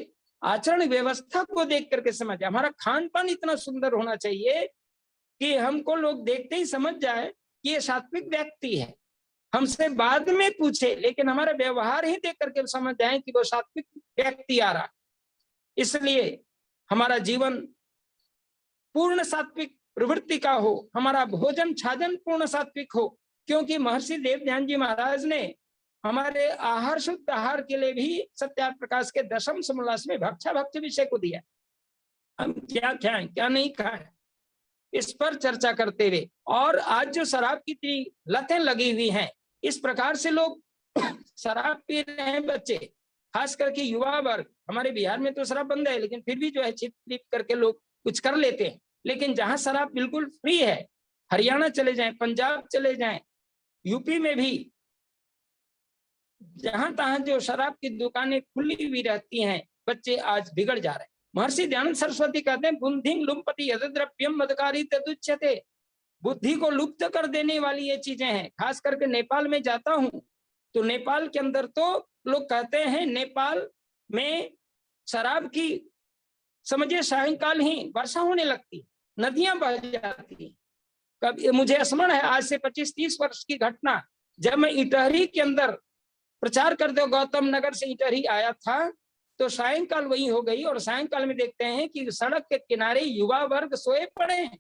आचरण व्यवस्था को देख करके समझ, हमारा खान पान इतना सुंदर होना चाहिए कि हमको लोग देखते ही समझ जाए कि ये सात्विक व्यक्ति है। हमसे बाद में पूछे, लेकिन हमारा व्यवहार ही देख करके समझ जाए कि वो सात्विक व्यक्ति आ रहा। इसलिए हमारा जीवन पूर्ण सात्विक प्रवृत्ति का हो, हमारा भोजन छाजन पूर्ण सात्विक हो, क्योंकि महर्षि देवध्यान जी महाराज ने हमारे आहार शुद्ध आहार के लिए भी सत्यार्थ प्रकाश के 10वें समोल्लास में भक्षा भक्ति विषय को दिया। हम क्या खाएं क्या नहीं खाएं इस पर चर्चा करते हुए, और आज जो शराब की इतनी लतें लगी हुई हैं, इस प्रकार से लोग शराब पी रहे हैं बच्चे, खास करके युवा वर्ग। हमारे बिहार में तो शराब बंद है, लेकिन फिर भी जो है छिप छिप करके लोग कुछ कर लेते हैं। लेकिन जहां शराब बिल्कुल फ्री है, हरियाणा चले जाएं, पंजाब चले जाएं, यूपी में भी जहां तहां जो शराब की दुकानें खुली हुई रहती हैं, बच्चे आज बिगड़ जा रहे हैं। महर्षि दयानंद सरस्वती कहते हैं बुंधिंग लुम्पति यद्द्रव्यम मदकारी तदुच्यते। बुद्धि को लुप्त कर देने वाली ये चीजें हैं। खास करके नेपाल में जाता हूं तो नेपाल के अंदर तो लोग कहते हैं नेपाल में शराब की समझिए सायंकाल ही वर्षा होने लगती, नदियां बह जाती। कब मुझे स्मरण है आज से 25-30 वर्ष की घटना, जब मैं इटहरी के अंदर प्रचार करते गौतम नगर से इटहरी आया था तो सायंकाल वही हो गई और सायंकाल में देखते हैं कि सड़क के किनारे युवा वर्ग सोए पड़े हैं।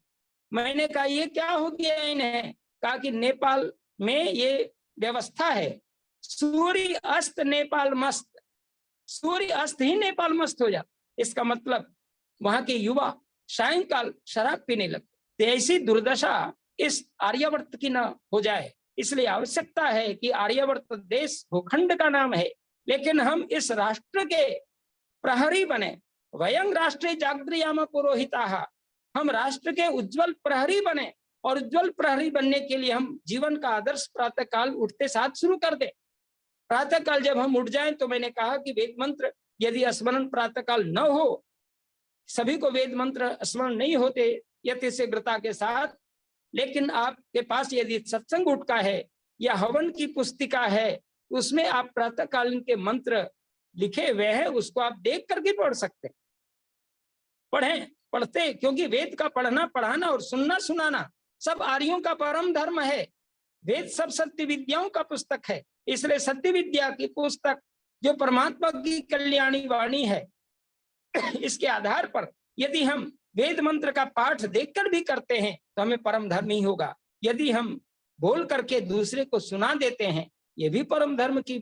मैंने कहा ये क्या हो गया इन्हें? कहा कि नेपाल में ये व्यवस्था है, सूर्य अस्त नेपाल मस्त, सूर्य अस्त ही नेपाल मस्त हो जाता। इसका मतलब वहां के युवा सायंकाल शराब पीने लगते। तो ऐसी दुर्दशा इस आर्यावर्त की न हो जाए, इसलिए आवश्यकता है कि आर्यावर्त देश भूखंड का नाम है, लेकिन हम इस राष्ट्र के प्रहरी बने। वयं राष्ट्रीय जागृयाम पुरोहिताः, हम राष्ट्र के उज्जवल प्रहरी बने। और उज्जवल प्रहरी बनने के लिए हम जीवन का आदर्श प्रातः काल उठते साथ शुरू कर दे। प्रातः काल जब हम उठ जाएं तो मैंने कहा कि वेद मंत्र यदि स्मरण प्रातः काल न हो, सभी को वेद मंत्र स्मरण नहीं होते यति शीघ्रता के साथ, लेकिन आपके पास यदि सत्संग उठका है या हवन की पुस्तिका है, उसमें आप प्रातःकालीन के मंत्र लिखे हुए हैं, उसको आप देख करके पढ़ सकते हैं। पढ़ते, क्योंकि वेद का पढ़ना पढ़ाना और सुनना सुनाना सब आर्यों का परम धर्म है। वेद सब सत्य विद्याओं का पुस्तक है, इसलिए सत्य विद्या की पुस्तक जो परमात्मा की कल्याणी वाणी है, इसके आधार पर यदि हम वेद मंत्र का पाठ देखकर भी करते हैं तो हमें परम धर्म ही होगा। यदि हम बोल करके दूसरे को सुना देते हैं, ये भी परम धर्म की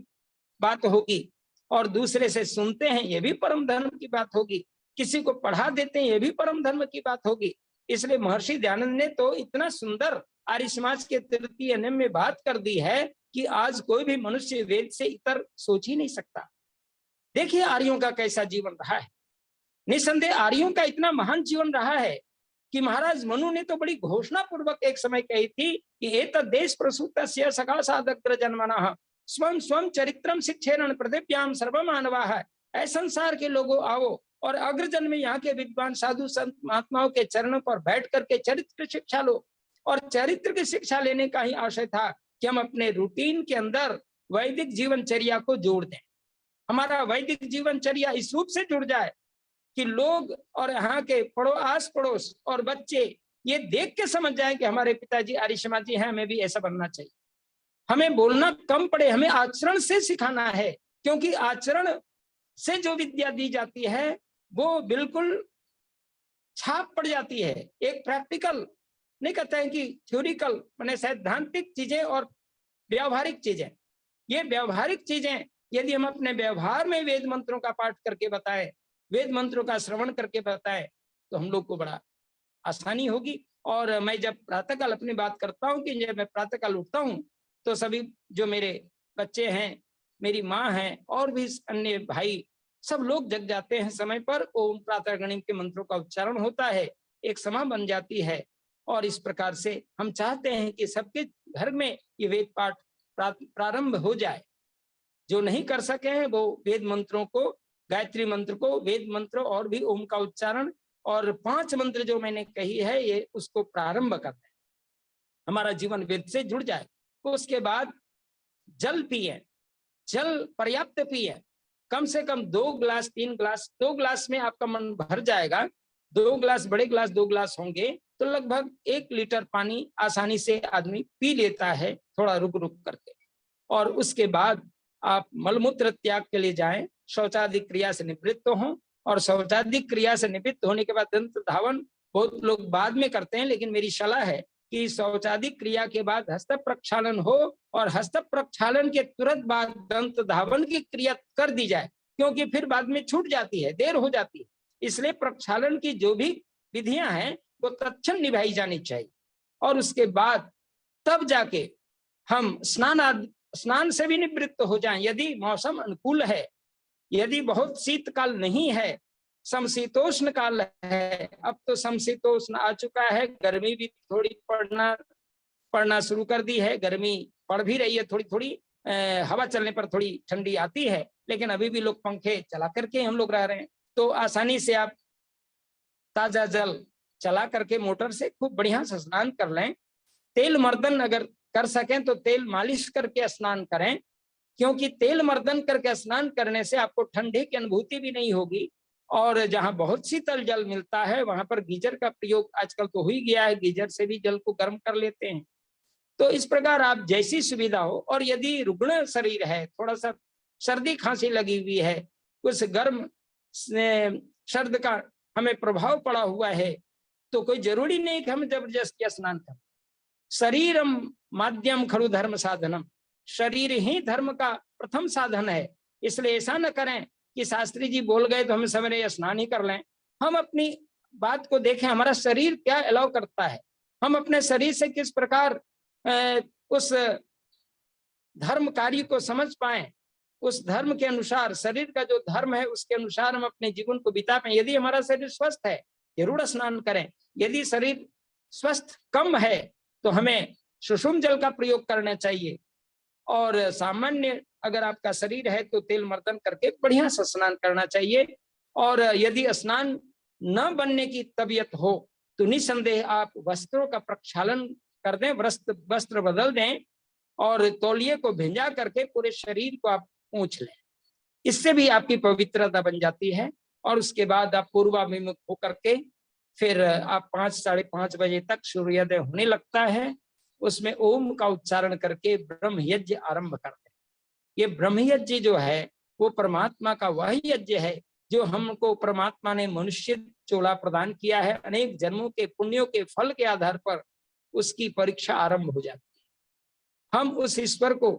बात होगी, और दूसरे से सुनते हैं, ये भी परम धर्म की बात होगी। किसी को पढ़ा देते हैं, ये भी परम धर्म की बात होगी। इसलिए महर्षि दयानंद ने तो इतना सुंदर आर्य समाज के तृतीय नियम में बात कर दी है कि आज कोई भी मनुष्य वेद से इतर सोच ही नहीं सकता। देखिए आर्यों का कैसा जीवन रहा है। निसंदेह आर्यों का इतना महान जीवन रहा है कि महाराज मनु ने तो बड़ी घोषणा पूर्वक एक समय कही थी कि एतद् देश प्रसूतस्य सकाशादग्र जन्मनः स्वं स्वं चरित्रम शिक्षेरण पृथिव्याम सर्वमानवाः। ऐ संसार के लोगों आओ और अग्रजन में यहाँ के विद्वान साधु संत महात्माओं के चरणों पर बैठ करके चरित्र की शिक्षा लो। और चरित्र की शिक्षा लेने का ही आशय था कि हम अपने रूटीन के अंदर वैदिक जीवनचर्या को जोड़ दें। हमारा वैदिक जीवनचर्या इस रूप से जुड़ जाए कि लोग और यहाँ के आस पड़ोस और बच्चे ये देख के समझ जाएं कि हमारे पिताजी आर्य समाजी हैं, हमें भी ऐसा बनना चाहिए। हमें बोलना कम पड़े, हमें आचरण से सिखाना है, क्योंकि आचरण से जो विद्या दी जाती है वो बिल्कुल छाप पड़ जाती है। एक प्रैक्टिकल नहीं कहते हैं कि थ्योरिकल माने सैद्धांतिक चीजें और व्यावहारिक चीजें। ये व्यावहारिक चीजें यदि हम अपने व्यवहार में वेद मंत्रों का पाठ करके बताएं, वेद मंत्रों का श्रवण करके बताएं, तो हम लोग को बड़ा आसानी होगी। और मैं जब प्रातःकाल अपनी बात करता हूँ कि जब मैं प्रातःकाल उठता हूँ तो सभी जो मेरे बच्चे हैं, मेरी माँ है और भी अन्य भाई, सब लोग जग जाते हैं समय पर। ओम प्रातःगणिम के मंत्रों का उच्चारण होता है, एक समा बन जाती है। और इस प्रकार से हम चाहते हैं कि सबके घर में ये वेद पाठ प्रारंभ हो जाए। जो नहीं कर सके हैं वो वेद मंत्रों को, गायत्री मंत्र को, वेद मंत्र और भी ओम का उच्चारण और 5 मंत्र जो मैंने कही है ये उसको प्रारंभ कर दें, हमारा जीवन वेद से जुड़ जाए। उसके बाद जल पिए, जल पर्याप्त पिए, कम से कम 2 गिलास 3 गिलास। 2 गिलास में आपका मन भर जाएगा। 2 गिलास बड़े गिलास 2 गिलास होंगे तो लगभग 1 लीटर पानी आसानी से आदमी पी लेता है, थोड़ा रुक रुक करके। और उसके बाद आप मलमूत्र त्याग के लिए जाएं, शौचादि क्रिया से निवृत्त हों। और शौचादि क्रिया से निवृत्त होने के बाद दंत धावन बहुत लोग बाद में करते हैं, लेकिन मेरी सलाह है कि शौचादि क्रिया के बाद हस्त प्रक्षालन हो और हस्त प्रक्षालन के तुरंत बाद दंत धावन की क्रिया कर दी जाए, क्योंकि फिर बाद में छूट जाती है, देर हो जाती है। इसलिए प्रक्षालन की जो भी विधियां हैं वो तत्क्षण निभाई जानी चाहिए। और उसके बाद तब जाके हम स्नान से भी निवृत्त हो जाएं यदि मौसम अनुकूल है। यदि बहुत शीतकाल नहीं है, समशीतोष्ण काल है, अब तो समशीतोष्ण आ चुका है, गर्मी भी थोड़ी पड़ना शुरू कर दी है, गर्मी पड़ भी रही है थोड़ी थोड़ी, हवा चलने पर थोड़ी ठंडी आती है, लेकिन अभी भी लोग पंखे चला करके हम लोग रह रहे हैं। तो आसानी से आप ताजा जल चला करके मोटर से खूब बढ़िया से स्नान कर लें तेल मर्दन अगर कर सकें तो तेल मालिश करके स्नान करें, क्योंकि तेल मर्दन करके स्नान करने से आपको ठंडे की अनुभूति भी नहीं होगी। और जहां बहुत शीतल जल मिलता है वहां पर गीजर का प्रयोग आजकल तो हो ही गया है, गीजर से भी जल को गर्म कर लेते हैं। तो इस प्रकार आप जैसी सुविधा हो, और यदि रुग्ण शरीर है, थोड़ा सा सर्दी खांसी लगी हुई है, कुछ गर्म सर्द का हमें प्रभाव पड़ा हुआ है, तो कोई जरूरी नहीं कि हम जबरदस्ती स्नान करें। शरीरम माध्यम खरु धर्म साधनम, शरीर ही धर्म का प्रथम साधन है। इसलिए ऐसा न करें कि शास्त्री जी बोल गए तो हम सवेरे स्नान ही कर लें। हम अपनी बात को देखें, हमारा शरीर क्या अलाउ करता है, हम अपने शरीर से किस प्रकार उस धर्म कार्य को समझ पाए, उस धर्म के अनुसार, शरीर का जो धर्म है उसके अनुसार हम अपने जीवन को बिता पाए। यदि हमारा शरीर स्वस्थ है जरूर स्नान करें, यदि शरीर स्वस्थ कम है तो हमें सुषुम जल का प्रयोग करना चाहिए। और सामान्य अगर आपका शरीर है तो तेल मर्दन करके बढ़िया से स्नान करना चाहिए। और यदि स्नान न बनने की तबीयत हो तो निसंदेह आप वस्त्रों का प्रक्षालन कर दें, वस्त्र बदल दें और तौलिए को भिंजा करके पूरे शरीर को आप पोंछ लें। इससे भी आपकी पवित्रता बन जाती है। और उसके बाद आप पूर्वाभिमुख होकर के फिर आप 5 साढ़े 5 बजे तक सूर्योदय होने लगता है, उसमें ओम का उच्चारण करके ब्रह्म यज्ञ आरंभ करते हैं। ये ब्रह्म यज्ञ जो है वो परमात्मा का वह यज्ञ है जो हमको परमात्मा ने मनुष्य चोला प्रदान किया है। अनेक जन्मों के पुण्यों के फल के आधार पर उसकी परीक्षा आरंभ हो जाती है। हम उस ईश्वर को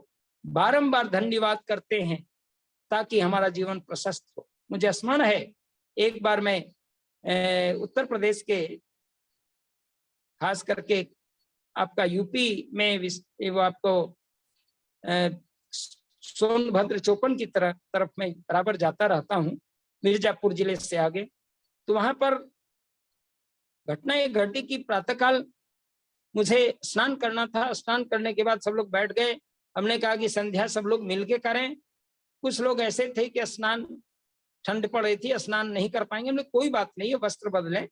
बारंबार धन्यवाद करते हैं ताकि हमारा जीवन प्रशस्त हो। मुझे स्मरण है एक बार मैं उत्तर प्रदेश के खास करके आपका यूपी में वो आपको सोनभद्र चौपन की तरफ में बराबर जाता रहता हूँ, मिर्जापुर जिले से आगे। तो वहां पर घटना एक घटी कि प्रातःकाल मुझे स्नान करना था। स्नान करने के बाद सब लोग बैठ गए। हमने कहा कि संध्या सब लोग मिलके करें। कुछ लोग ऐसे थे कि स्नान ठंड पड़ रही थी, स्नान नहीं कर पाएंगे। हमने कोई बात नहीं है, वस्त्र बदलें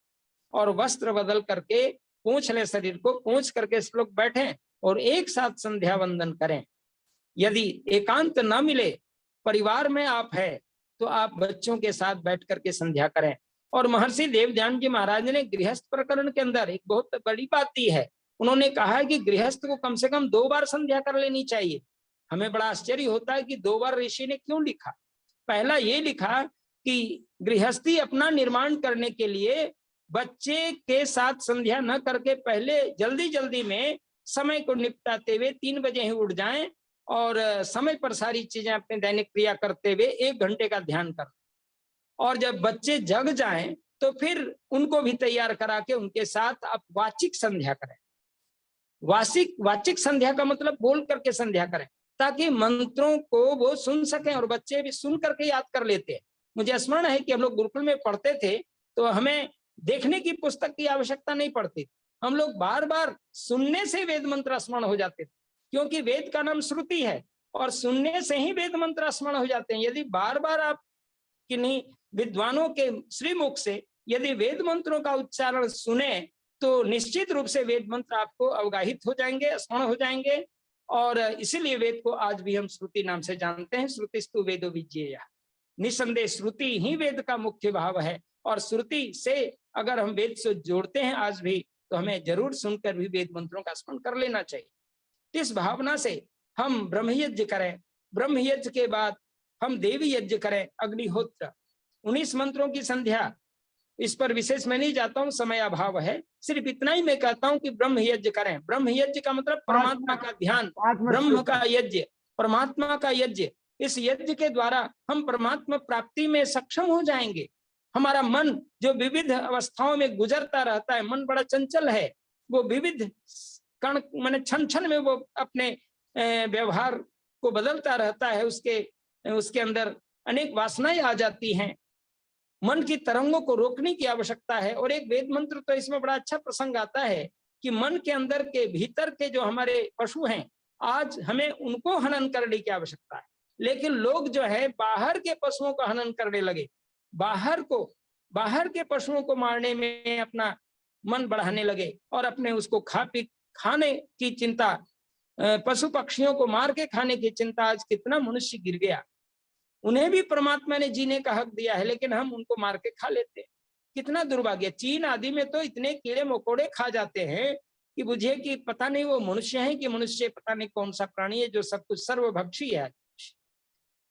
और वस्त्र बदल करके पोंछ ले शरीर को, पोंछ करके सब लोग बैठे और एक साथ संध्या वंदन करें। यदि एकांत न मिले, परिवार में आप है तो आप बच्चों के साथ बैठ करके संध्या करें। और महर्षि देवध्यान जी महाराज ने गृहस्थ प्रकरण के अंदर एक बहुत बड़ी बात दी है। उन्होंने कहा है कि गृहस्थ को कम से कम 2 बार संध्या कर लेनी चाहिए। हमें बड़ा आश्चर्य होता है कि 2 बार ऋषि ने क्यों लिखा। पहला ये लिखा कि गृहस्थी अपना निर्माण करने के लिए बच्चे के साथ संध्या न करके पहले जल्दी जल्दी में समय को निपटाते हुए 3 बजे ही उठ जाएं और समय पर सारी चीजें अपने दैनिक क्रिया करते हुए 1 घंटे का ध्यान करें। और जब बच्चे जग जाएं तो फिर उनको भी तैयार करा के उनके साथ आप वाचिक संध्या करें। वाचिक संध्या का मतलब बोल करके संध्या करें ताकि मंत्रों को वो सुन सकें और बच्चे भी सुन करके याद कर लेते हैं। मुझे स्मरण है कि हम लोग गुरुकुल में पढ़ते थे तो हमें देखने की पुस्तक की आवश्यकता नहीं पड़ती, हम लोग बार बार सुनने से वेद मंत्र स्मरण हो जाते थे, क्योंकि वेद का नाम श्रुति है और सुनने से ही वेद मंत्र स्मरण हो जाते हैं। यदि बार बार आप किन्हीं विद्वानों के श्रीमुख से यदि वेद मंत्रों का उच्चारण सुने तो निश्चित रूप से वेद मंत्र आपको अवगाहित हो जाएंगे, स्मरण हो जाएंगे। और इसीलिए वेद को आज भी हम श्रुति नाम से जानते हैं। श्रुतिस्तु वेदो विज्ञेय, निसंदेह श्रुति ही वेद का मुख्य भाव है। और श्रुति से अगर हम वेद से जोड़ते हैं आज भी तो हमें जरूर सुनकर भी वेद मंत्रों का स्मरण कर लेना चाहिए। इस भावना से हम ब्रह्म यज्ञ करें, ब्रह्म यज्ञ के बाद हम देवी यज्ञ करें, अग्निहोत्र 19 मंत्रों की संध्या। इस पर विशेष मैं नहीं जाता हूँ, समय अभाव है। सिर्फ इतना ही मैं कहता हूँ कि ब्रह्म यज्ञ करें। ब्रह्म यज्ञ का मतलब परमात्मा का ध्यान, ब्रह्म का यज्ञ, परमात्मा का यज्ञ। इस यज्ञ के द्वारा हम परमात्मा प्राप्ति में सक्षम हो जाएंगे। हमारा मन जो विविध अवस्थाओं में गुजरता रहता है, मन बड़ा चंचल है, वो विविध कण माने क्षण क्षण में वो अपने व्यवहार को बदलता रहता है। उसके अंदर अनेक वासनाएं आ जाती हैं। मन की तरंगों को रोकने की आवश्यकता है। और एक वेद मंत्र तो इसमें बड़ा अच्छा प्रसंग आता है कि मन के अंदर के भीतर के जो हमारे पशु हैं, आज हमें उनको हनन करने की आवश्यकता है। लेकिन लोग जो है बाहर के पशुओं का हनन करने लगे, बाहर के पशुओं को मारने में अपना मन बढ़ाने लगे और अपने उसको खा पी खाने की चिंता, पशु पक्षियों को मार के खाने की चिंता, आज कितना मनुष्य गिर गया। उन्हें भी परमात्मा ने जीने का हक दिया है, लेकिन हम उनको मार के खा लेते हैं। कितना दुर्भाग्य। चीन आदि में तो इतने कीड़े मकोड़े खा जाते हैं कि बुझे कि पता नहीं वो मनुष्य है कि मनुष्य पता नहीं कौन सा प्राणी है जो सब कुछ सर्वभक्षी है।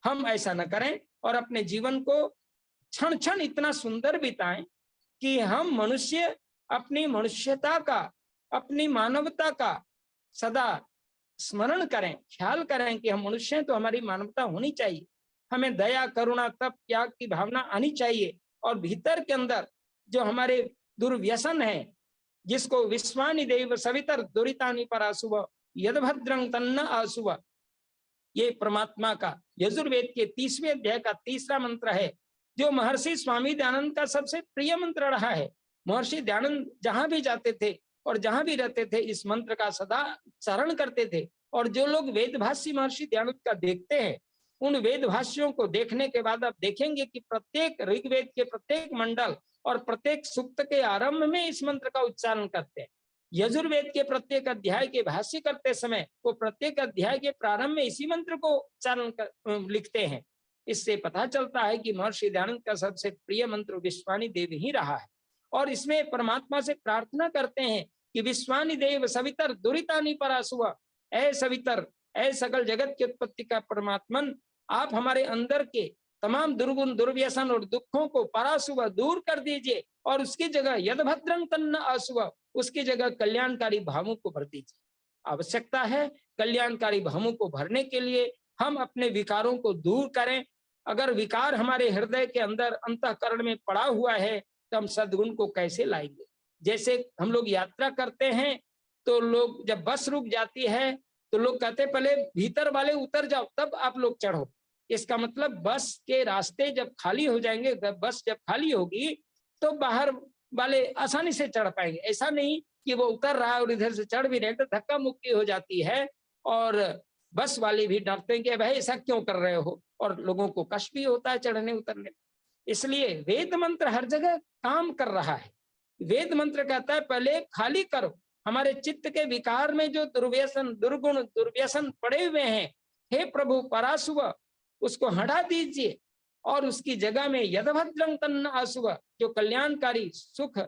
हम ऐसा न करें और अपने जीवन को क्षण क्षण इतना सुंदर बिताएं कि हम मनुष्य अपनी मनुष्यता का, अपनी मानवता का सदा स्मरण करें, ख्याल करें कि हम मनुष्य हैं तो हमारी मानवता होनी चाहिए। हमें दया, करुणा, तप, त्याग की भावना आनी चाहिए। और भीतर के अंदर जो हमारे दुर्व्यसन है, जिसको विश्वानि देव सवितर दुरितानि पराशुभ यदभद्रं तन्न आशुभ, ये परमात्मा का यजुर्वेद के 30वें अध्याय का 3रा मंत्र है, जो महर्षि स्वामी दयानंद का सबसे प्रिय मंत्र रहा है। महर्षि दयानंद जहां भी जाते थे और जहां भी रहते थे इस मंत्र का सदा उच्चारण करते थे। और जो लोग वेदभाष्य महर्षि दयानंद का देखते हैं, उन वेदभाष्यों को देखने के बाद आप देखेंगे कि प्रत्येक ऋग्वेद के प्रत्येक मंडल और प्रत्येक सूक्त के आरंभ में इस मंत्र का उच्चारण करते हैं। यजुर्वेद के प्रत्येक अध्याय के भाष्य करते समय वो प्रत्येक अध्याय के प्रारंभ में इसी मंत्र को उच्चारण लिखते हैं। इससे पता चलता है कि महर्षि दयानंद का सबसे प्रिय मंत्र विश्वानि देव ही रहा है। और इसमें परमात्मा से प्रार्थना करते हैं कि विश्वानि देव सवितर दुरितानि पराशुभ, ऐ सवितर, ऐ सकल जगत की उत्पत्ति का परमात्मन, आप हमारे अंदर के तमाम दुर्गुण, दुर्व्यसन और दुखों को पराशुभ दूर कर दीजिए और उसकी जगह यदभद्रं तन्न आशुभ, उसकी जगह कल्याणकारी भावों को भर दीजिए। आवश्यकता है कल्याणकारी भावों को भरने के लिए हम अपने विकारों को दूर करें। अगर विकार हमारे हृदय के अंदर अंतःकरण में पड़ा हुआ है तो हम सद्गुण को कैसे लाएंगे। जैसे हम लोग यात्रा करते हैं तो लोग जब बस रुक जाती है तो लोग कहते हैं पहले भीतर वाले उतर जाओ तब आप लोग चढ़ो। इसका मतलब बस के रास्ते जब खाली हो जाएंगे, बस जब खाली होगी तो बाहर वाले आसानी से चढ़ पाएंगे। ऐसा नहीं कि वो उतर रहा है और इधर से चढ़ भी रहे तो धक्का मुक्की हो जाती है और बस वाले भी डरते हैं कि भाई ऐसा क्यों कर रहे हो, और लोगों को कष्ट भी होता है चढ़ने उतरने। इसलिए वेद मंत्र हर जगह काम कर रहा है। वेद मंत्र कहता है पहले खाली करो, हमारे चित्त के विकार में जो दुर्व्यसन, दुर्गुण, दुर्व्यसन पड़े हुए हैं, हे प्रभु पराशुभ, उसको हटा दीजिए और उसकी जगह में यदभद्रं तन्न आशुभ, जो कल्याणकारी सुख,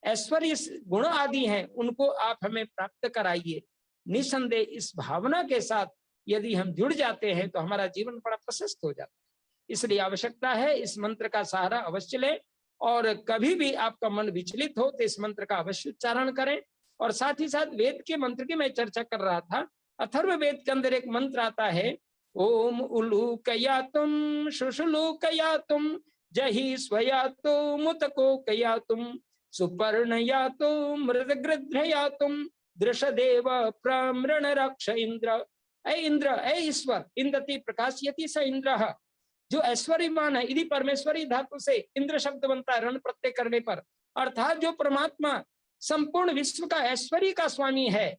ऐश्वर्य, गुण आदि हैं, उनको आप हमें प्राप्त कराइए। निसंदेह इस भावना के साथ यदि हम जुड़ जाते हैं तो हमारा जीवन बड़ा प्रशस्त हो जाता है। इसलिए आवश्यकता है इस मंत्र का सहारा अवश्य लें और कभी भी आपका मन विचलित हो तो इस मंत्र का अवश्य उच्चारण करें। और साथ ही साथ वेद के मंत्र की मैं चर्चा कर रहा था। अथर्व वेद के अंदर एक मंत्र आता है, ओम उलूकयातुम शुशुलूकयातुम जहि स्वयातु मुतको कयातुम सुपर्णयातु मृदगृध्रयातुम दृशदेव प्रमृण रक्ष इंद्र। ऐ इंद्र, ऐ ईश्वर, इंदति प्रकाशयति स इंद्रः, जो ऐश्वर्यमान है। यदि परमेश्वरी धातु से इंद्र शब्द बनता है रण प्रत्यय करने पर, अर्थात जो परमात्मा संपूर्ण विश्व का ऐश्वर्य का स्वामी है,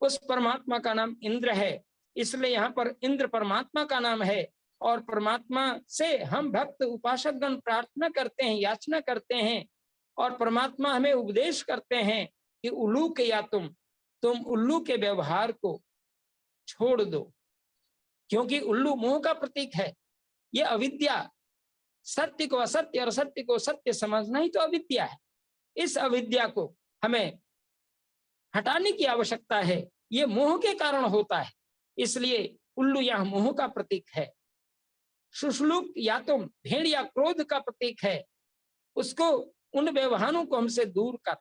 उस परमात्मा का नाम इंद्र है। इसलिए यहाँ पर इंद्र परमात्मा का नाम है। और परमात्मा से हम भक्त उपासक गण प्रार्थना करते हैं, याचना करते हैं और परमात्मा हमें उपदेश करते हैं कि उल्लू के या तुम उल्लू के व्यवहार को छोड़ दो, क्योंकि उल्लू मोह का प्रतीक है। ये अविद्या, सत्य को असत्य और असत्य को सत्य समझना ही तो अविद्या है। इस अविद्या को हमें हटाने की आवश्यकता है। ये मोह के कारण होता है, इसलिए उल्लू यह मोह का प्रतीक है। शुशुलुक या तुम भेड़ या क्रोध का प्रतीक है, उसको, उन व्यवहारों को हमसे दूर कर।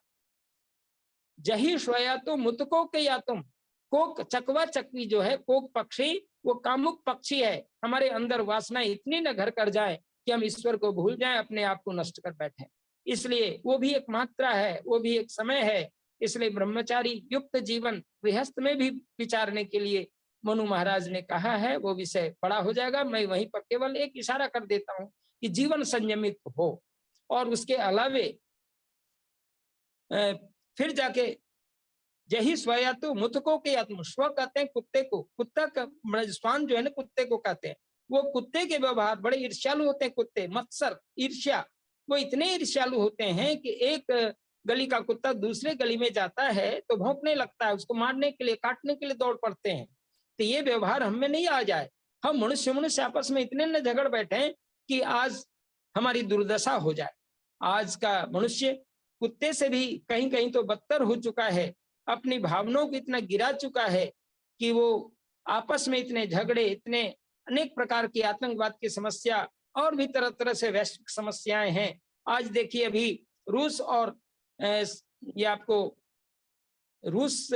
जही स्वया तो मुतको के या तुम, कोक, चकवा चकवी जो है, कोक पक्षी, वो कामुक पक्षी है। हमारे अंदर वासना इतनी न घर कर जाए कि हम ईश्वर को भूल जाएं, अपने आप को नष्ट कर बैठे। इसलिए वो भी एक मात्रा है, वो भी एक समय है। इसलिए ब्रह्मचारी युक्त जीवन गृहस्थ में भी विचारने के लिए मनु महाराज ने कहा है। वो विषय बड़ा हो जाएगा, मैं वहीं पर केवल एक इशारा कर देता हूं कि जीवन संयमित हो। और उसके अलावे फिर जाके जही स्वया तो मुतको के आत्म, स्व कहते हैं कुत्ते को, कुत्ता का स्वान जो है ना, कुत्ते को कहते हैं। वो कुत्ते के व्यवहार बड़े ईर्ष्यालु होते हैं। कुत्ते, मत्सर, ईर्ष्या, वो इतने ईर्ष्यालु होते हैं कि एक गली का कुत्ता दूसरे गली में जाता है तो भौंकने लगता है, उसको मारने के लिए, काटने के लिए दौड़ पड़ते हैं। तो ये व्यवहार हम में नहीं आ जाए। हम मनुष्य आपस में इतने न झगड़ बैठे कि आज हमारी दुर्दशा हो जाए। आज का मनुष्य कुत्ते से भी कहीं कहीं तो बदतर हो चुका है, अपनी भावनाओं को इतना गिरा चुका है कि वो आपस में इतने झगड़े, इतने अनेक प्रकार की आतंकवाद की समस्या और भी तरह तरह से वैश्विक समस्याएं हैं। आज देखिए अभी रूस और ये आपको रूस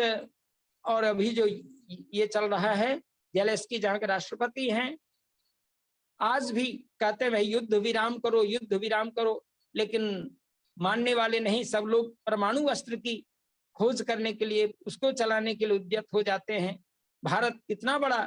और अभी जो ये चल रहा है, जेलेंस्की जहां के राष्ट्रपति हैं, आज भी कहते हैं भाई युद्ध विराम करो, युद्ध विराम करो, लेकिन मानने वाले नहीं। सब लोग परमाणु अस्त्र की खोज करने के लिए, उसको चलाने के लिए उद्यत हो जाते हैं। भारत इतना बड़ा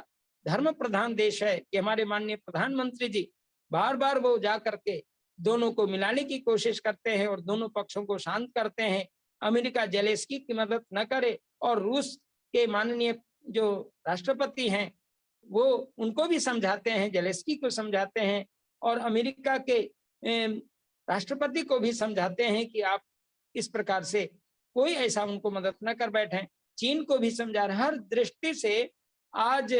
धर्म प्रधान देश है कि हमारे माननीय प्रधानमंत्री जी बार बार वो जा करके दोनों को मिलाने की कोशिश करते हैं और दोनों पक्षों को शांत करते हैं। अमेरिका जेलेंस्की की मदद न करे और रूस के माननीय जो राष्ट्रपति हैं वो उनको भी समझाते हैं, जेलेंस्की को समझाते हैं और अमेरिका के राष्ट्रपति को भी समझाते हैं कि आप इस प्रकार से कोई ऐसा उनको मदद न कर बैठे। चीन को भी समझा रहे हैं। हर दृष्टि से आज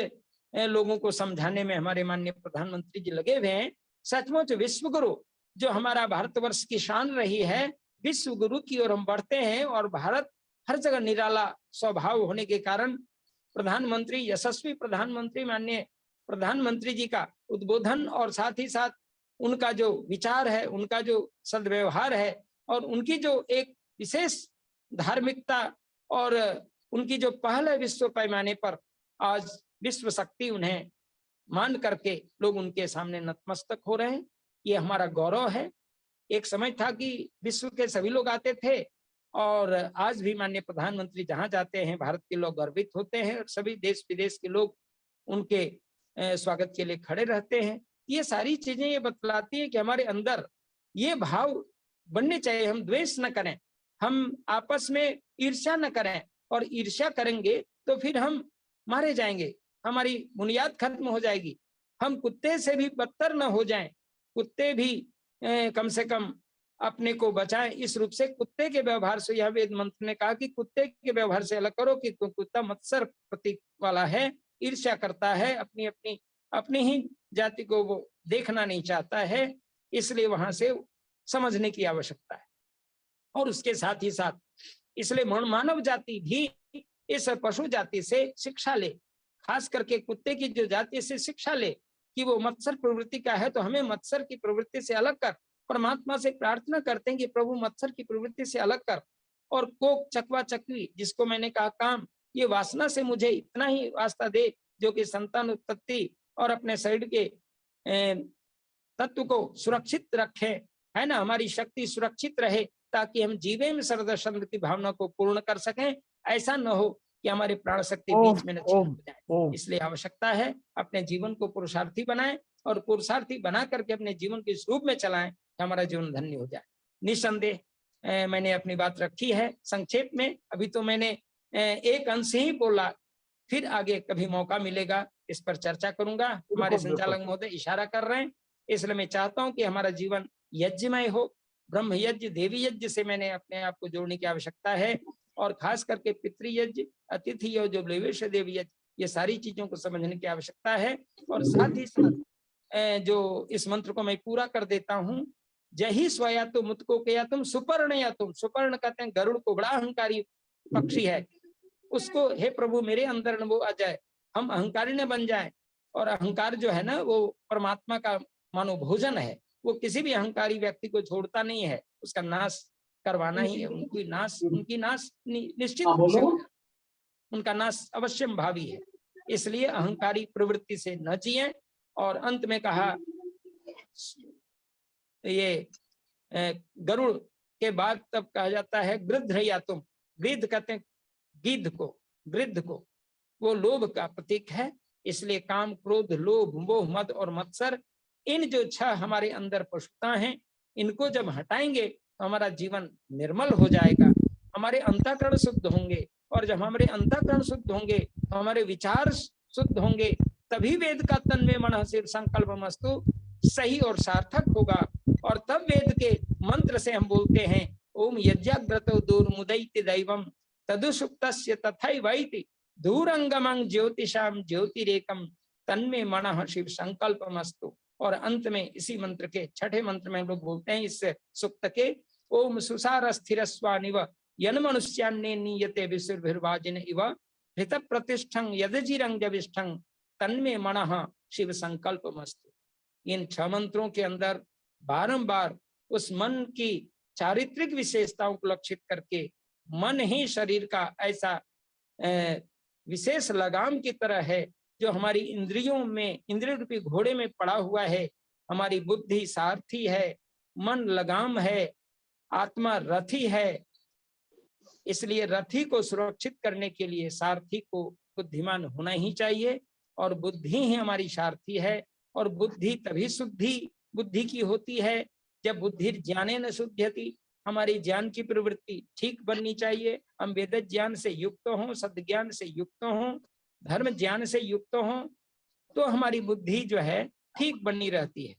लोगों को समझाने में हमारे माननीय प्रधानमंत्री जी लगे हुए हैं। सचमुच विश्व गुरु जो हमारा भारतवर्ष की शान रही है, विश्व गुरु की ओर हम बढ़ते हैं और भारत हर जगह निराला स्वभाव होने के कारण प्रधानमंत्री, यशस्वी प्रधानमंत्री माननीय प्रधानमंत्री जी का उद्बोधन और साथ ही साथ उनका जो विचार है, उनका जो सद्व्यवहार है और उनकी जो एक विशेष धार्मिकता और उनकी जो पहल है विश्व पैमाने पर, आज विश्व शक्ति उन्हें मान करके लोग उनके सामने नतमस्तक हो रहे हैं। ये हमारा गौरव है। एक समय था कि विश्व के सभी लोग आते थे और आज भी माननीय प्रधानमंत्री जहां जाते हैं भारत के लोग गर्वित होते हैं और सभी देश विदेश के लोग उनके स्वागत के लिए खड़े रहते हैं। ये सारी चीजें ये बतलाती है कि हमारे अंदर ये भाव बनने चाहिए। हम द्वेष न करें, हम आपस में ईर्ष्या न करें, और ईर्ष्या करेंगे तो फिर हम मारे जाएंगे, हमारी बुनियाद खत्म हो जाएगी। हम कुत्ते से भी बदतर न हो जाएं, कुत्ते भी कम से कम अपने को बचाएं इस रूप से। कुत्ते के व्यवहार से, यह वेद मंत्र ने कहा कि कुत्ते के व्यवहार से अलग करो कि कुत्ता मत्सर प्रतीक वाला है, ईर्ष्या करता है, अपनी ही जाति को वो देखना नहीं चाहता है, इसलिए वहां से समझने की आवश्यकता है। और उसके साथ ही साथ इसलिए मानव जाति भी इस पशु जाति से शिक्षा ले, खास करके कुत्ते की जो जाति से शिक्षा ले कि वो मत्सर प्रवृत्ति का है, तो हमें मत्सर की प्रवृत्ति से अलग कर। परमात्मा से प्रार्थना करते हैं कि प्रभु मत्सर की प्रवृत्ति से अलग कर। और कोक, चकवा, चकवी, जिसको मैंने कहा काम, ये वासना से मुझे इतना ही वास्ता दे जो कि संतान उत्पत्ति और अपने शरीर के तत्व को सुरक्षित रखे, है ना, हमारी शक्ति सुरक्षित रहे ताकि हम जीवे में सरदर्शन की भावना को पूर्ण कर सकें। ऐसा न हो कि हमारे प्राण शक्ति बीच में न छीन हो जाए। इसलिए आवश्यकता है अपने जीवन को पुरुषार्थी बनाएं और पुरुषार्थी बना करके अपने जीवन के स्वरूप में चलाएं, हमारा जीवन धन्य हो जाए। निस्संदेह मैंने अपनी बात रखी है संक्षेप में। अभी तो मैंने एक अंश ही बोला, फिर आगे कभी मौका मिलेगा इस पर चर्चा करूंगा। हमारे संचालक महोदय इशारा कर रहे हैं, इसलिए मैं चाहता हूं कि हमारा जीवन यज्ञमय हो। ब्रह्म यज्ञ, देवी यज्ञ से मैंने अपने आप को जोड़ने की आवश्यकता है, और खास करके पितृयज्ञ, अतिथि और जो लेवेश देवी यज्ञ, ये सारी चीजों को समझने की आवश्यकता है। और साथ ही साथ जो इस मंत्र को मैं पूरा कर देता हूँ, जही स्वया तुम मुतको कया तुम सुपर्ण या तुम। सुपर्ण कहते हैं गरुड़ को, बड़ा अहंकारी पक्षी है, उसको हे प्रभु मेरे अंदर न वो आ जाए, हम अहंकारी न बन जाए। और अहंकार जो है ना, वो परमात्मा का मानो भोजन है, वो किसी भी अहंकारी व्यक्ति को छोड़ता नहीं है, उसका नाश करवाना ही है। उनकी नाश निश्चित रूप से, उनका नाश अवश्यम भावी है। इसलिए अहंकारी प्रवृत्ति से न जिए। और अंत में कहा, ये गरुड़ के बाद तब कहा जाता है गृध्र या तुम। गृध्र कहते हैं गिद्ध को, गृध्र को, वो लोभ का प्रतीक है। इसलिए काम, क्रोध, लोभ, मोह, मद और मत्सर, इन जो 6 हमारे अंदर पशुता हैं, इनको जब हटाएंगे तो हमारा जीवन निर्मल हो जाएगा, हमारे अंतःकरण शुद्ध होंगे। और जब हमारे अंतःकरण शुद्ध होंगे तो हमारे विचार शुद्ध होंगे, तभी वेद का तन्मे मन सिर संकल्पमस्तु सही और सार्थक होगा। और तब वेद के मंत्र से हम बोलते हैं ओम यज्ञाग्रतो दूरमुदैति दैवम तदुसुप्तस्य तथैवैति दूरंगमं ज्योतिषाम ज्योतिरेकम तन्मे मनः शिव संकल्पमस्तु। और अंत में इसी मंत्र के छठे मंत्र में लोग बोलते हैं इस सुक्त के, ओम सुसार स्थिर स्वानिव यन मनुष्यान्ने नीयते विसुर्भिर्वाजिन इव हृत प्रतिष्ठं यदजिरंगविष्ठं तन्मे मनः शिव संकल्पमस्तु। इन 6 मंत्रों के अंदर बारंबार उस मन की चारित्रिक विशेषताओं को लक्षित करके मन ही शरीर का ऐसा विशेष लगाम की तरह है जो हमारी इंद्रियों में, इंद्रिय रूपी घोड़े में पड़ा हुआ है। हमारी बुद्धि सारथी है, मन लगाम है, आत्मा रथी है। इसलिए रथी को सुरक्षित करने के लिए सारथी को बुद्धिमान होना ही चाहिए, और बुद्धि ही हमारी सारथी है। और बुद्धि तभी शुद्धि बुद्धि की होती है जब बुद्धि ज्ञाने न शुद्ध्यति, हमारी ज्ञान की प्रवृत्ति ठीक बननी चाहिए। हम वेद ज्ञान से युक्त हों, सद ज्ञान से युक्त हों, धर्म ज्ञान से युक्त हों, तो हमारी बुद्धि जो है ठीक बनी रहती है।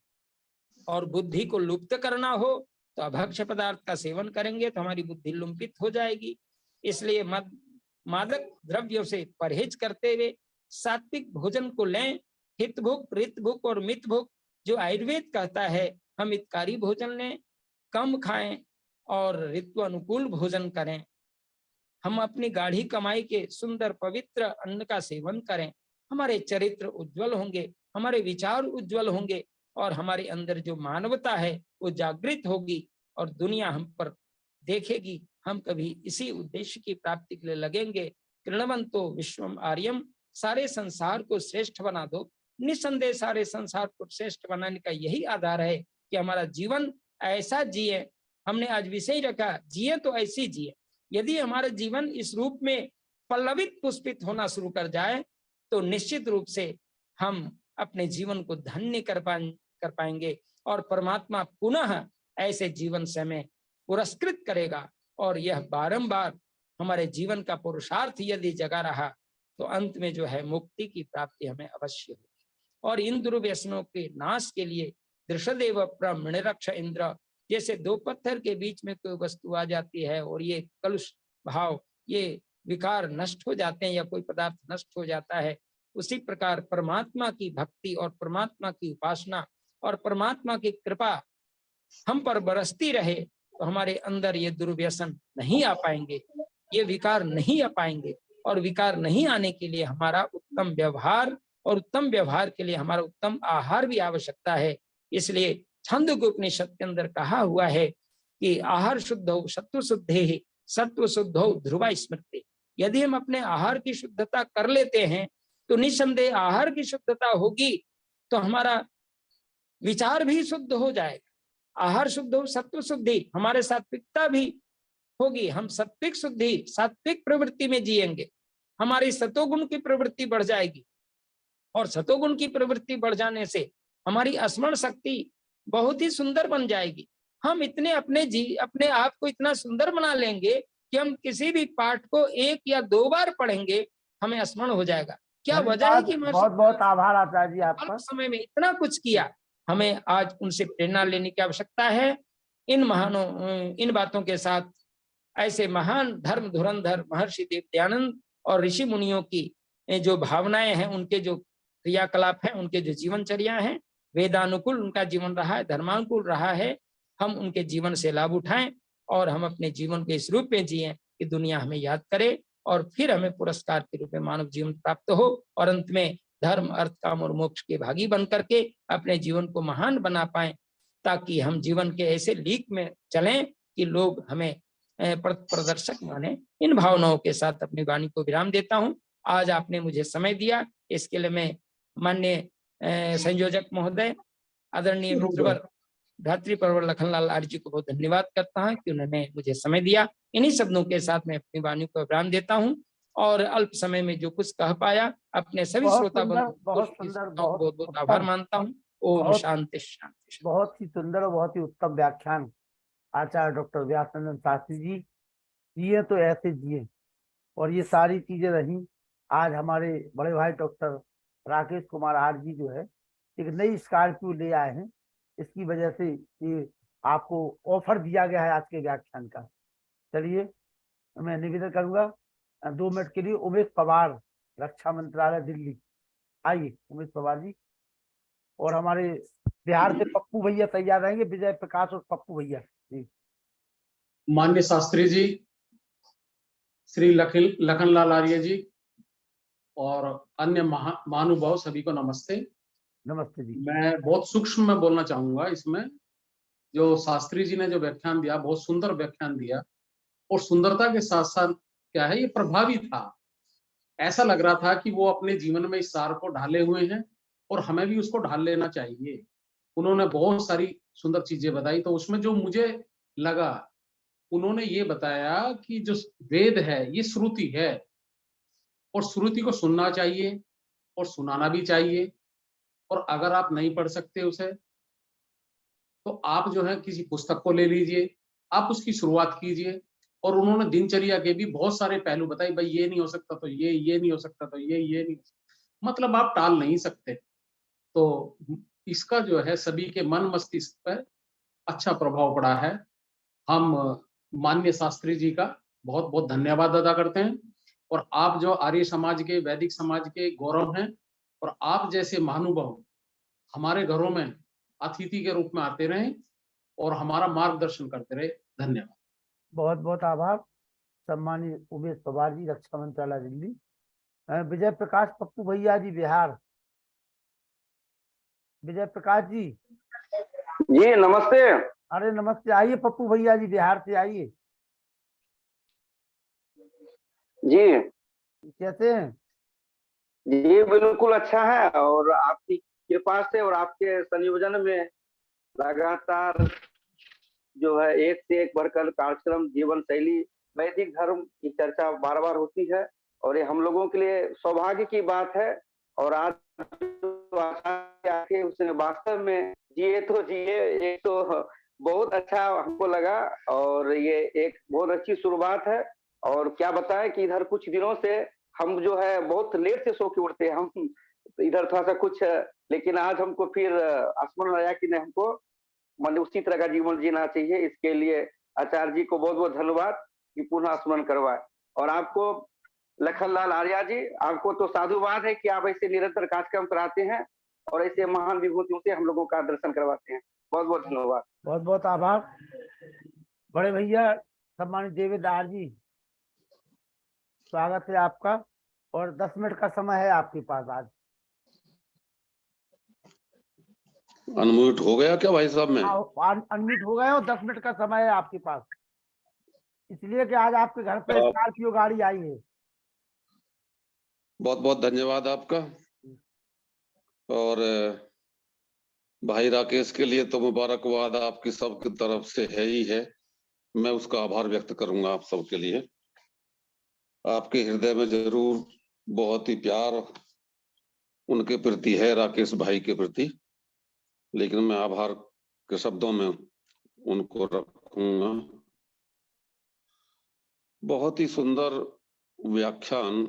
और बुद्धि को लुप्त करना हो तो अभक्ष्य पदार्थ का सेवन करेंगे तो हमारी बुद्धि लुम्पित हो जाएगी। इसलिए मादक द्रव्यों से परहेज करते हुए सात्विक भोजन को लें। हितभुक, रितभुक और मितभुक जो आयुर्वेद कहता है, हम हितकारी भोजन लें, कम खाएं और ऋतु अनुकूल भोजन करें। हम अपनी गाढ़ी कमाई के सुंदर पवित्र अन्न का सेवन करें। हमारे चरित्र उज्जवल होंगे, हमारे विचार उज्जवल होंगे, और हमारे अंदर जो मानवता है वो जागृत होगी, और दुनिया हम पर देखेगी। हम कभी इसी उद्देश्य की प्राप्ति के लिए लगेंगे। कृणवंतो विश्वम आर्यम, सारे संसार को श्रेष्ठ बना दो। निसंदेह सारे संसार को श्रेष्ठ बनाने का यही आधार है कि हमारा जीवन ऐसा जिए। हमने आज विषय रखा, जिए तो ऐसी जिए। यदि हमारा जीवन इस रूप में पल्लवित पुष्पित होना शुरू कर जाए तो निश्चित रूप से हम अपने जीवन को धन्य कर पाएंगे, और परमात्मा पुनः ऐसे जीवन से हमें पुरस्कृत करेगा। और यह बारंबार हमारे जीवन का पुरुषार्थ यदि जगा रहा तो अंत में जो है मुक्ति की प्राप्ति हमें अवश्य होगी। और इन दुर्व्यसनों के नाश के लिए दृषदेव प्रमृणरक्ष इंद्र, जैसे 2 पत्थर के बीच में कोई वस्तु आ जाती है और ये कलुष भाव, ये विकार नष्ट हो जाते हैं या कोई पदार्थ नष्ट हो जाता है, उसी प्रकार परमात्मा की भक्ति और परमात्मा की उपासना और परमात्मा की कृपा हम पर बरसती रहे तो हमारे अंदर ये दुर्व्यसन नहीं आ पाएंगे, ये विकार नहीं आ पाएंगे। और विकार नहीं आने के लिए हमारा उत्तम व्यवहार, और उत्तम व्यवहार के लिए हमारा उत्तम आहार भी आवश्यकता है। इसलिए छंदोग्य उपनिषद के अंदर कहा हुआ है कि आहार शुद्ध हो सत्व शुद्धे, सत्व शुद्ध हो ध्रुवा स्मृति। यदि हम अपने आहार की शुद्धता कर लेते हैं तो निसंदेह आहार की शुद्धता होगी तो हमारा विचार भी शुद्ध हो जाएगा। आहार शुद्ध हो सत्व शुद्धि, हमारे सात्विकता भी होगी। हम सात्विक शुद्धि, सात्विक प्रवृत्ति में जिएंगे, हमारी सतोगुण की प्रवृत्ति बढ़ जाएगी, और सतोगुण की प्रवृत्ति बढ़ जाने से हमारी स्मरण शक्ति बहुत ही सुंदर बन जाएगी। हम इतने अपने आप को इतना सुंदर बना लेंगे कि हम किसी भी पाठ को 1 या 2 बार पढ़ेंगे, हमें स्मरण हो जाएगा। क्या वजह है कि बहुत बहुत आभार आचार्य जी आपका, समय में इतना कुछ किया। हमें आज उनसे प्रेरणा लेने की आवश्यकता है। इन बातों के साथ ऐसे महान धर्म धुरंधर महर्षि देव दयानंद और ऋषि मुनियों की जो भावनाएं हैं, उनके जो क्रियाकलाप हैं, उनके जो जीवनचर्या हैं, वेदानुकूल उनका जीवन रहा है, धर्मानुकूल रहा है। हम उनके जीवन से लाभ उठाएं और हम अपने जीवन के इस रूप में जिएं कि दुनिया हमें याद करे और फिर हमें पुरस्कार के रूप में मानव जीवन प्राप्त हो, और अंत में धर्म अर्थ काम और मोक्ष के भागी बन करके अपने जीवन को महान बना पाएं, ताकि हम जीवन के ऐसे लीक में चलें कि लोग हमें प्रदर्शक माने। इन भावनाओं के साथ अपनी वाणी को विराम देता हूं। आज आपने मुझे समय दिया, इसके लिए मैं माननीय संयोजक महोदय आदरणीय मित्रवर धात्रीप्रवर लखनलाल आर्य जी को बहुत धन्यवाद करता हूं कि उन्होंने मुझे समय दिया। इन्हीं शब्दों के साथ मैं अपनी वाणी को विराम देता हूं और अल्प समय में जो कुछ कह पाया अपने सभी श्रोता बंधु बहुत बहुत आभार मानता हूं। ओम शांति शांति। बहुत ही सुंदर और बहुत ही उत्तम व्याख्यान आचार्य डॉक्टर व्यासनंदन शास्त्री जी। जिए तो ऐसे जिए, और ये सारी चीजें रही। आज हमारे बड़े भाई डॉक्टर राकेश कुमार आर्य जी जो है एक नई स्कॉर्पियो ले आए हैं। इसकी वजह से ये आपको ऑफर दिया गया है आज के व्याख्यान का। चलिए मैं निवेदन करूंगा 2 मिनट के लिए उमेश पवार, रक्षा मंत्रालय दिल्ली। आइए उमेश पवार जी। और हमारे बिहार से पप्पू भैया तैयार रहेंगे, विजय प्रकाश और पप्पू भैया जी। माननीय शास्त्री जी, श्री लखनलाल आर्य जी और अन्य महानुभाव सभी को नमस्ते। नमस्ते जी। मैं बहुत सूक्ष्म में बोलना चाहूंगा इसमें। जो शास्त्री जी ने जो व्याख्यान दिया, बहुत सुंदर व्याख्यान दिया, और सुंदरता के साथ साथ क्या है, ये प्रभावी था। ऐसा लग रहा था कि वो अपने जीवन में इस सार को ढाले हुए हैं और हमें भी उसको ढाल लेना चाहिए। उन्होंने बहुत सारी सुंदर चीजें बताई, तो उसमें जो मुझे लगा, उन्होंने ये बताया कि जो वेद है ये श्रुति है, और श्रुति को सुनना चाहिए और सुनाना भी चाहिए। और अगर आप नहीं पढ़ सकते उसे, तो आप जो है किसी पुस्तक को ले लीजिए, आप उसकी शुरुआत कीजिए। और उन्होंने दिनचर्या के भी बहुत सारे पहलू बताए, भाई ये नहीं हो सकता तो ये नहीं हो सकता तो ये नहीं हो सकता। मतलब आप टाल नहीं सकते। तो इसका जो है सभी के मन मस्तिष्क पर अच्छा प्रभाव पड़ा है। हम माननीय शास्त्री जी का बहुत बहुत धन्यवाद अदा करते हैं। और आप जो आर्य समाज के, वैदिक समाज के गौरव हैं, और आप जैसे महानुभाव हमारे घरों में अतिथि के रूप में आते रहें और हमारा मार्गदर्शन करते रहे। धन्यवाद। बहुत बहुत आभार सम्मानित उमेश पवार जी, रक्षा मंत्रालय दिल्ली। विजय प्रकाश पप्पू भैया जी बिहार। विजय प्रकाश जी जी नमस्ते। अरे नमस्ते, आइए पप्पू भैया जी बिहार से, आइए। जी कैसे हैं? जी बिल्कुल अच्छा है, और आपकी कृपा से और आपके संयोजन में लगातार जो है एक से एक बढ़कर कार्यक्रम, जीवन शैली, वैदिक धर्म की चर्चा बार बार होती है, और ये हम लोगों के लिए सौभाग्य की बात है। और आज आके उसने वास्तव में जिए तो जिए, एक तो बहुत अच्छा हमको लगा, और ये एक बहुत अच्छी शुरुआत है। और क्या बताएं कि इधर कुछ दिनों से हम जो है बहुत लेट से सो के उठते हैं, हम इधर थोड़ा सा कुछ, लेकिन आज हमको फिर स्मरण आया कि नहीं, हमको मान उसी तरह का जीवन जीना चाहिए। इसके लिए आचार्य जी को बहुत बहुत धन्यवाद कि पुनः स्मरण करवाए। और आपको लखनलाल आर्या जी, आपको तो साधुवाद है कि आप ऐसे निरंतर कार्यक्रम कराते हैं और ऐसे महान विभूतियों से हम लोगों का दर्शन करवाते हैं। बहुत बहुत धन्यवाद। बहुत बहुत आभार। बड़े भैया सम्मानित देवेदार जी, स्वागत है आपका, और 10 मिनट का समय है आपके पास आज। अनम्यूट हो गया क्या भाई साहब? में अनम्यूट हो गए हो, 10 मिनट का समय है आपके पास, इसलिए कि आज आपके घर पे स्कॉर्पियो गाड़ी आई है। बहुत बहुत धन्यवाद आपका। और भाई राकेश के लिए तो मुबारकबाद आपकी सबकी तरफ से है ही है। मैं उसका आभार व्यक्त करूंगा आप सबके लिए। आपके हृदय में जरूर बहुत ही प्यार उनके प्रति है, राकेश भाई के प्रति, लेकिन मैं आभार के शब्दों में उनको रखूंगा। बहुत ही सुंदर व्याख्यान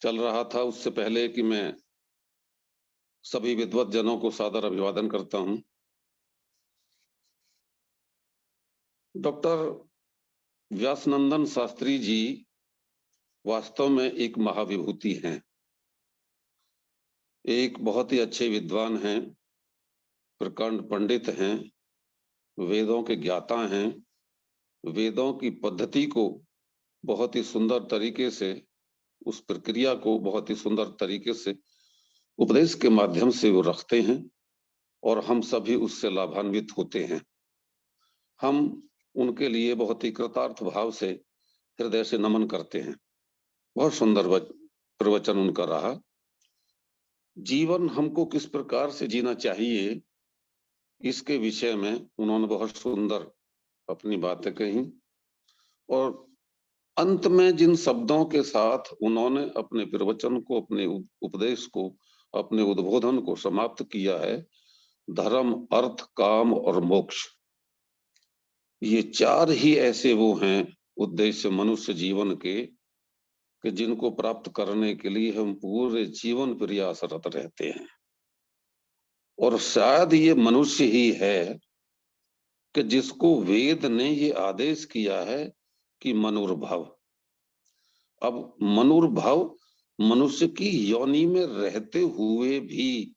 चल रहा था। उससे पहले कि मैं सभी विद्वत जनों को सादर अभिवादन करता हूं, डॉक्टर व्यासनंदन शास्त्री जी वास्तव में एक महाविभूति हैं। एक बहुत ही अच्छे विद्वान हैं, प्रकांड पंडित हैं, वेदों के ज्ञाता हैं, वेदों की पद्धति को बहुत ही सुंदर तरीके से, उस प्रक्रिया को बहुत ही सुंदर तरीके से उपदेश के माध्यम से वो रखते हैं, और हम सभी उससे लाभान्वित होते हैं। हम उनके लिए बहुत ही कृतार्थ भाव से हृदय से नमन करते हैं। बहुत सुंदर प्रवचन उनका रहा। जीवन हमको किस प्रकार से जीना चाहिए, इसके विषय में उन्होंने बहुत सुंदर अपनी बातें कही, और अंत में जिन शब्दों के साथ उन्होंने अपने प्रवचन को, अपने उपदेश को, अपने उद्बोधन को समाप्त किया है, धर्म, अर्थ, काम और मोक्ष, ये चार ही ऐसे वो हैं उद्देश्य मनुष्य जीवन के, कि जिनको प्राप्त करने के लिए हम पूरे जीवन प्रयासरत रहते हैं। और शायद ये मनुष्य ही है कि जिसको वेद ने ये आदेश किया है कि मनुर्भव। अब मनुर्भव मनुष्य की योनि में रहते हुए भी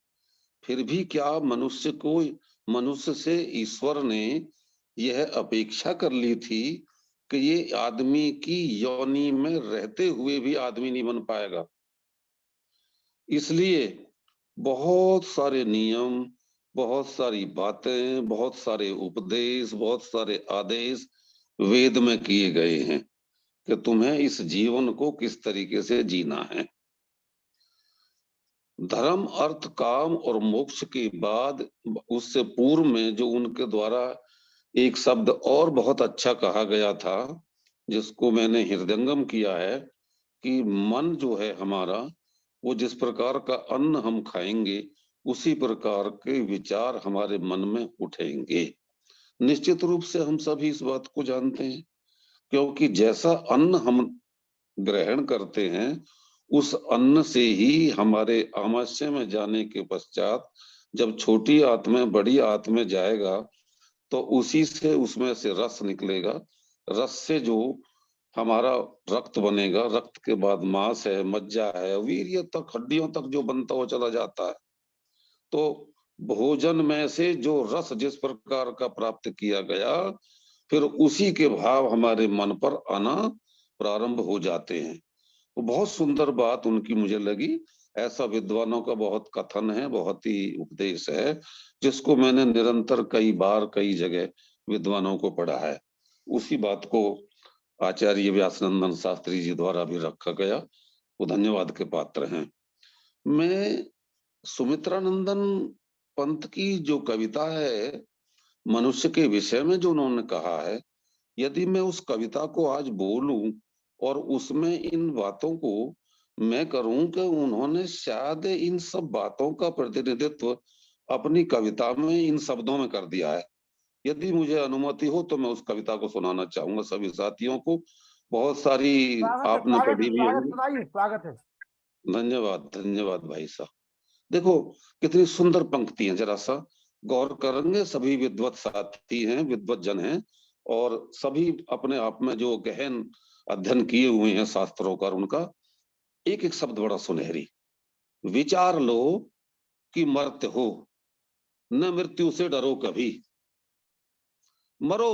फिर भी क्या मनुष्य से ईश्वर ने यह अपेक्षा कर ली थी कि ये आदमी की योनि में रहते हुए भी आदमी नहीं बन पाएगा। इसलिए बहुत सारे नियम, बहुत सारी बातें, बहुत सारे उपदेश, बहुत सारे आदेश वेद में किए गए हैं कि तुम्हें इस जीवन को किस तरीके से जीना है। धर्म, अर्थ, काम और मोक्ष के बाद उससे पूर्व में जो उनके द्वारा एक शब्द और बहुत अच्छा कहा गया था, जिसको मैंने हृदयंगम किया है, कि मन जो है हमारा, वो जिस प्रकार का अन्न हम खाएंगे उसी प्रकार के विचार हमारे मन में उठेंगे। निश्चित रूप से हम सभी इस बात को जानते हैं, क्योंकि जैसा अन्न हम ग्रहण करते हैं उस अन्न से ही हमारे आमाशय में जाने के पश्चात जब छोटी आत्मा बड़ी आत्मा जाएगा तो उसी से उसमें से रस निकलेगा। रस से जो हमारा रक्त बनेगा, रक्त के बाद मांस है, मज्जा है, वीर्य तक, हड्डियों तक जो बनता हो चला जाता है। तो भोजन में से जो रस जिस प्रकार का प्राप्त किया गया, फिर उसी के भाव हमारे मन पर आना प्रारंभ हो जाते हैं। तो बहुत सुंदर बात उनकी मुझे लगी। ऐसा विद्वानों का बहुत कथन है, बहुत ही उपदेश है, जिसको मैंने निरंतर कई बार कई जगह विद्वानों को पढ़ा है। उसी बात को आचार्य व्यासनंदन शास्त्री जी द्वारा भी रखा गया, वो धन्यवाद के पात्र हैं। मैं सुमित्रानंदन पंत की जो कविता है मनुष्य के विषय में जो उन्होंने कहा है, यदि मैं उस कविता को आज बोलूं और उसमें इन बातों को मैं करूं कि उन्होंने शायद इन सब बातों का प्रतिनिधित्व अपनी कविता में इन शब्दों में कर दिया है। यदि मुझे अनुमति हो तो मैं उस कविता को सुनाना चाहूंगा सभी साथियों को। बहुत सारी आपने पढ़ी भी होगी। स्वागत है। धन्यवाद, धन्यवाद भाई साहब। देखो कितनी सुंदर पंक्ति है, जरा सा गौर करेंगे। सभी विद्वत साथी हैं, विद्वत जन हैं, और सभी अपने आप में जो गहन अध्ययन किए हुए हैं शास्त्रों का, उनका एक एक शब्द बड़ा सुनहरी। विचार लो कि मर्त्य हो, न मृत्यु से डरो कभी, मरो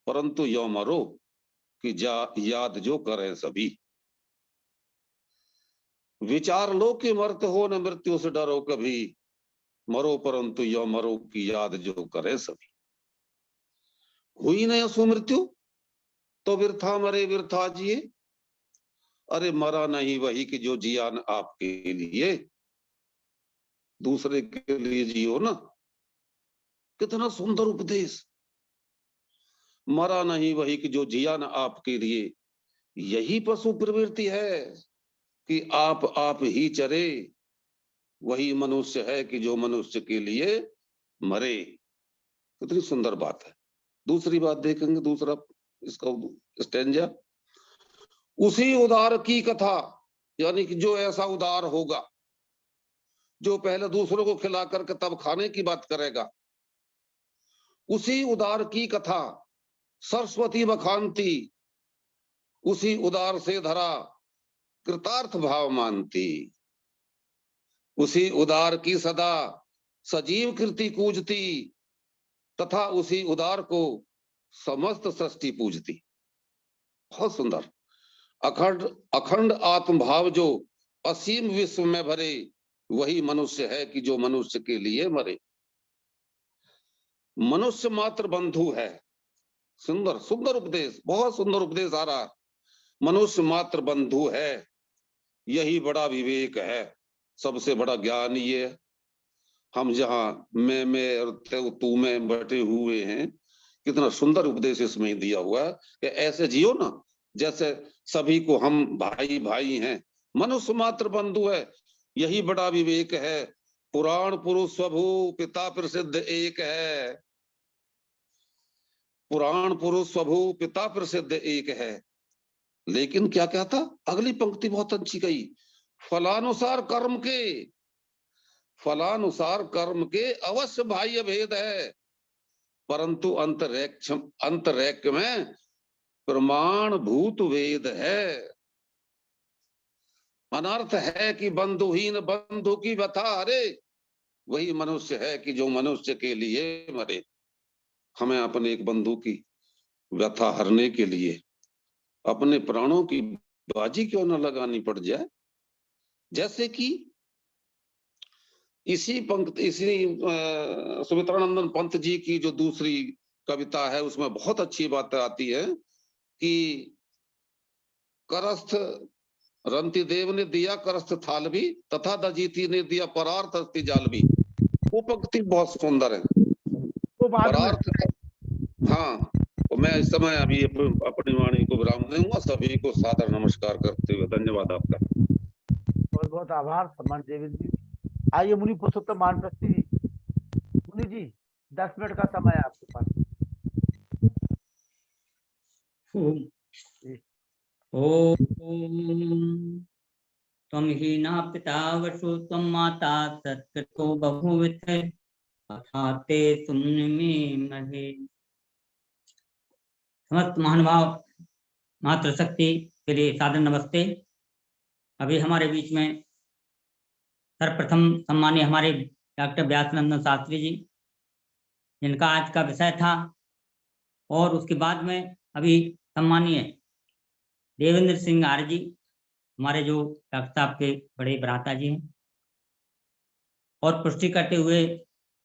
परंतु यो मरो कि याद जो करें सभी। विचार लो कि मर्त्य हो, न मृत्यु से डरो कभी, मरो परंतु यो मरो की याद जो करे सभी। हुई न असु मृत्यु तो व्यर्था मरे व्यर्था जिए, अरे मरा नहीं वही कि जो जिया न आपके लिए, दूसरे के लिए जियो ना। कितना सुंदर उपदेश। मरा नहीं वही कि जो जिया न आपके लिए। यही पशु प्रवृत्ति है कि आप ही चरे, वही मनुष्य है कि जो मनुष्य के लिए मरे। कितनी सुंदर बात है। दूसरी बात देखेंगे, दूसरा इसका स्टेंजा, उसी उदार की कथा, यानी कि जो ऐसा उदार होगा जो पहले दूसरों को खिला करके तब खाने की बात करेगा, उसी उदार की कथा सरस्वती बखानती, उसी उदार से धरा कृतार्थ भाव मानती, उसी उदार की सदा सजीव कृति पूजती, तथा उसी उदार को समस्त सृष्टि पूजती। बहुत सुंदर। अखंड अखंड आत्मभाव जो असीम विश्व में भरे, वही मनुष्य है कि जो मनुष्य के लिए मरे। मनुष्य मात्र बंधु है। सुंदर सुंदर उपदेश, बहुत सुंदर उपदेश आ रहा। मनुष्य मात्र बंधु है, यही बड़ा विवेक है, सबसे बड़ा ज्ञान ये है। हम जहाँ मैं और तू में बैठे हुए हैं, कितना सुंदर उपदेश इसमें दिया हुआ है कि ऐसे जियो ना जैसे सभी को हम भाई भाई हैं। मनुष्य मात्र बंधु है, यही बड़ा विवेक है। पुराण पुरुष स्वभु पिता प्रसिद्ध एक है, पुराण पुरुष स्वभु पिता प्रसिद्ध एक है। लेकिन क्या कहता, अगली पंक्ति बहुत अच्छी कही, फलानुसार कर्म के, फलानुसार कर्म के अवश्य बाह्य भेद है, परंतु अंतरैक्य में प्रमाण भूत वेद है। अनर्थ है कि बंधुहीन बंधु की व्यथा हरे, वही मनुष्य है कि जो मनुष्य के लिए मरे। हमें अपने एक बंधु की व्यथा हरने के लिए अपने प्राणों की बाजी क्यों न लगानी पड़ जाए। जैसे कि इसी सुमित्रानंदन पंत जी की जो दूसरी कविता है उसमें बहुत अच्छी बात आती है कि करस्थ रंति देव ने दिया करस्थ थाल भी, तथा दजीति ने दिया परार्थ अस्ति जाल भी। वो पंक्ति बहुत सुंदर है। तो बाद में परार्थ, हाँ। तो मैं इस समय अभी अपनी वाणी को विराम दूंगा। सभी को सादर नमस्कार करते हुए धन्यवाद आपका। बहुत बहुत आभार सम्मान देवेंद्र जी। आइए मुनि पुरुषोत्तम मानप्रस्थी जी। मुनि जी 10 मिनट का समय है आपके पास। ओम त्वं हीना पिता वसु त्वं माता सत्कृतो बभूविथ अथा ते सुम्नि महे। समस्त महानुभाव मातृशक्ति के लिए सादर नमस्ते। अभी हमारे बीच में सर्वप्रथम सम्मानीय हमारे डॉक्टर व्यासनंदन शास्त्री जी, जिनका आज का विषय था, और उसके बाद में अभी सम्मानीय देवेंद्र सिंह आर्य जी, हमारे जो डॉक्टर साहब के बड़े भ्राता जी हैं, और पुष्टि करते हुए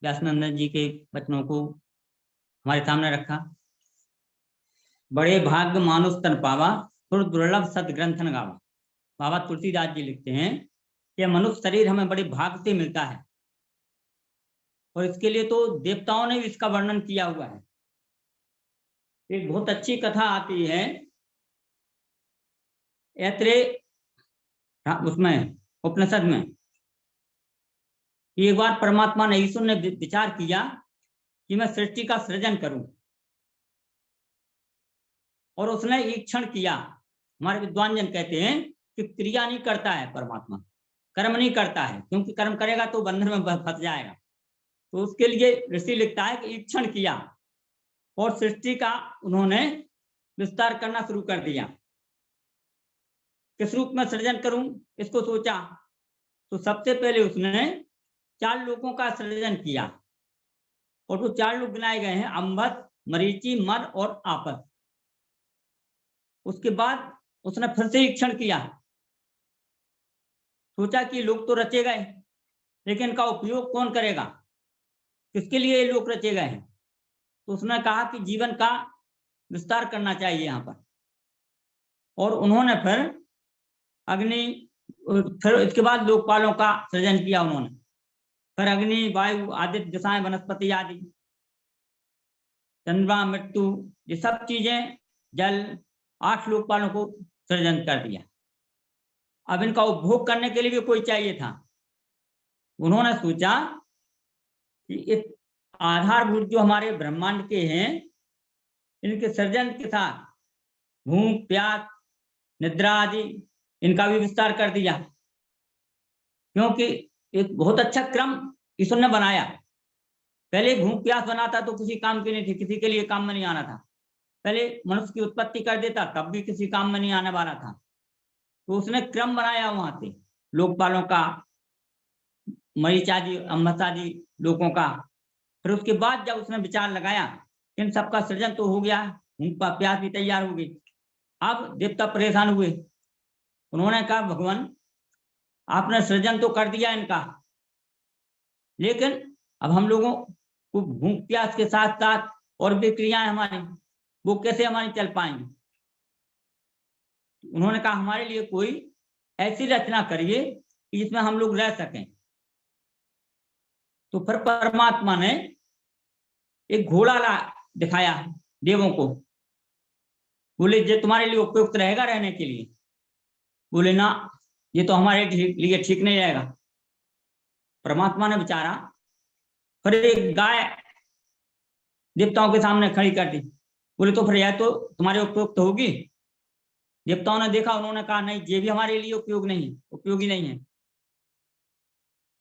व्यासनंदन जी के वचनों को हमारे सामने रखा। बड़े भाग्य मानुष तन पावा, दुर्लभ सदग्रंथन गावा। बाबा तुलसीदास जी लिखते हैं कि मनुष्य शरीर हमें बड़े भाग्य से मिलता है, और इसके लिए तो देवताओं ने भी इसका वर्णन किया हुआ है। एक बहुत अच्छी कथा आती है ऐत्रेय उसमें उपनिषद में। एक बार परमात्मा ने, ईश्वर ने विचार किया कि मैं सृष्टि का सृजन करूं, और उसने ईक्षण किया। हमारे विद्वान जन कहते हैं कि क्रिया नहीं करता है परमात्मा, कर्म नहीं करता है, क्योंकि कर्म करेगा तो बंधन में फंस जाएगा। तो उसके लिए ऋषि लिखता है कि ईक्षण किया और सृष्टि का उन्होंने विस्तार करना शुरू कर दिया। किस रूप में सृजन करूं इसको सोचा, तो सबसे पहले उसने 4 लोगों का सृजन किया, और वो 4 लोग गिनाए गए हैं, अंबत, मरीचि, मर और आपस। उसके बाद उसने फिर से ईक्षण किया, सोचा कि लोग तो रचे गए, लेकिन इनका उपयोग कौन करेगा, किसके लिए ये लोग रचे गए हैं। तो उसने कहा कि जीवन का विस्तार करना चाहिए यहाँ पर। और उन्होंने फिर अग्नि, फिर इसके बाद लोकपालों का सृजन किया उन्होंने। फिर अग्नि, वायु, आदित्य, दिशाएं, वनस्पति आदि, चंद्रमा, मृत्यु, ये सब चीजें, जल, 8 लोकपालों को सृजन कर दिया। अब इनका उपभोग करने के लिए भी कोई चाहिए था। उन्होंने सोचा कि इस आधारभूत जो हमारे ब्रह्मांड के हैं, इनके सृजन के साथ भूख, प्यास, निद्रा आदि इनका भी विस्तार कर दिया, क्योंकि एक बहुत अच्छा क्रम ईश्वर ने बनाया। पहले भूख प्यास बनाता तो किसी काम की नहीं थी, किसी के लिए काम में नहीं आना था। पहले मनुष्य की उत्पत्ति कर देता, तब भी किसी काम में नहीं आने वाला था। तो उसने क्रम बनाया वहां से, लोकपालों का, मरीचादि, अम्बसादि लोगों का। फिर उसके बाद जब उसने विचार लगाया, इन सबका सृजन तो हो गया, उनका प्यास भी तैयार हो गई। अब देवता परेशान हुए, उन्होंने कहा भगवान आपने सृजन तो कर दिया इनका, लेकिन अब हम लोगों को भूख प्यास के साथ साथ और भी क्रियाएं हमारी, वो कैसे हमारी चल पाएंगी। उन्होंने कहा हमारे लिए कोई ऐसी रचना करिए कि जिसमें हम लोग रह सकें। तो फिर परमात्मा ने एक घोड़ा दिखाया देवों को, बोले ये तुम्हारे लिए उपयुक्त रहेगा रहने के लिए। बोले ना, ये तो हमारे लिए ठीक नहीं रहेगा। परमात्मा ने विचारा, फिर एक गाय देवताओं के सामने खड़ी कर दी। बोले तो फिर यह तो तुम्हारे उपयुक्त होगी। देवताओं ने देखा, उन्होंने कहा नहीं, ये भी हमारे लिए उपयोगी नहीं है।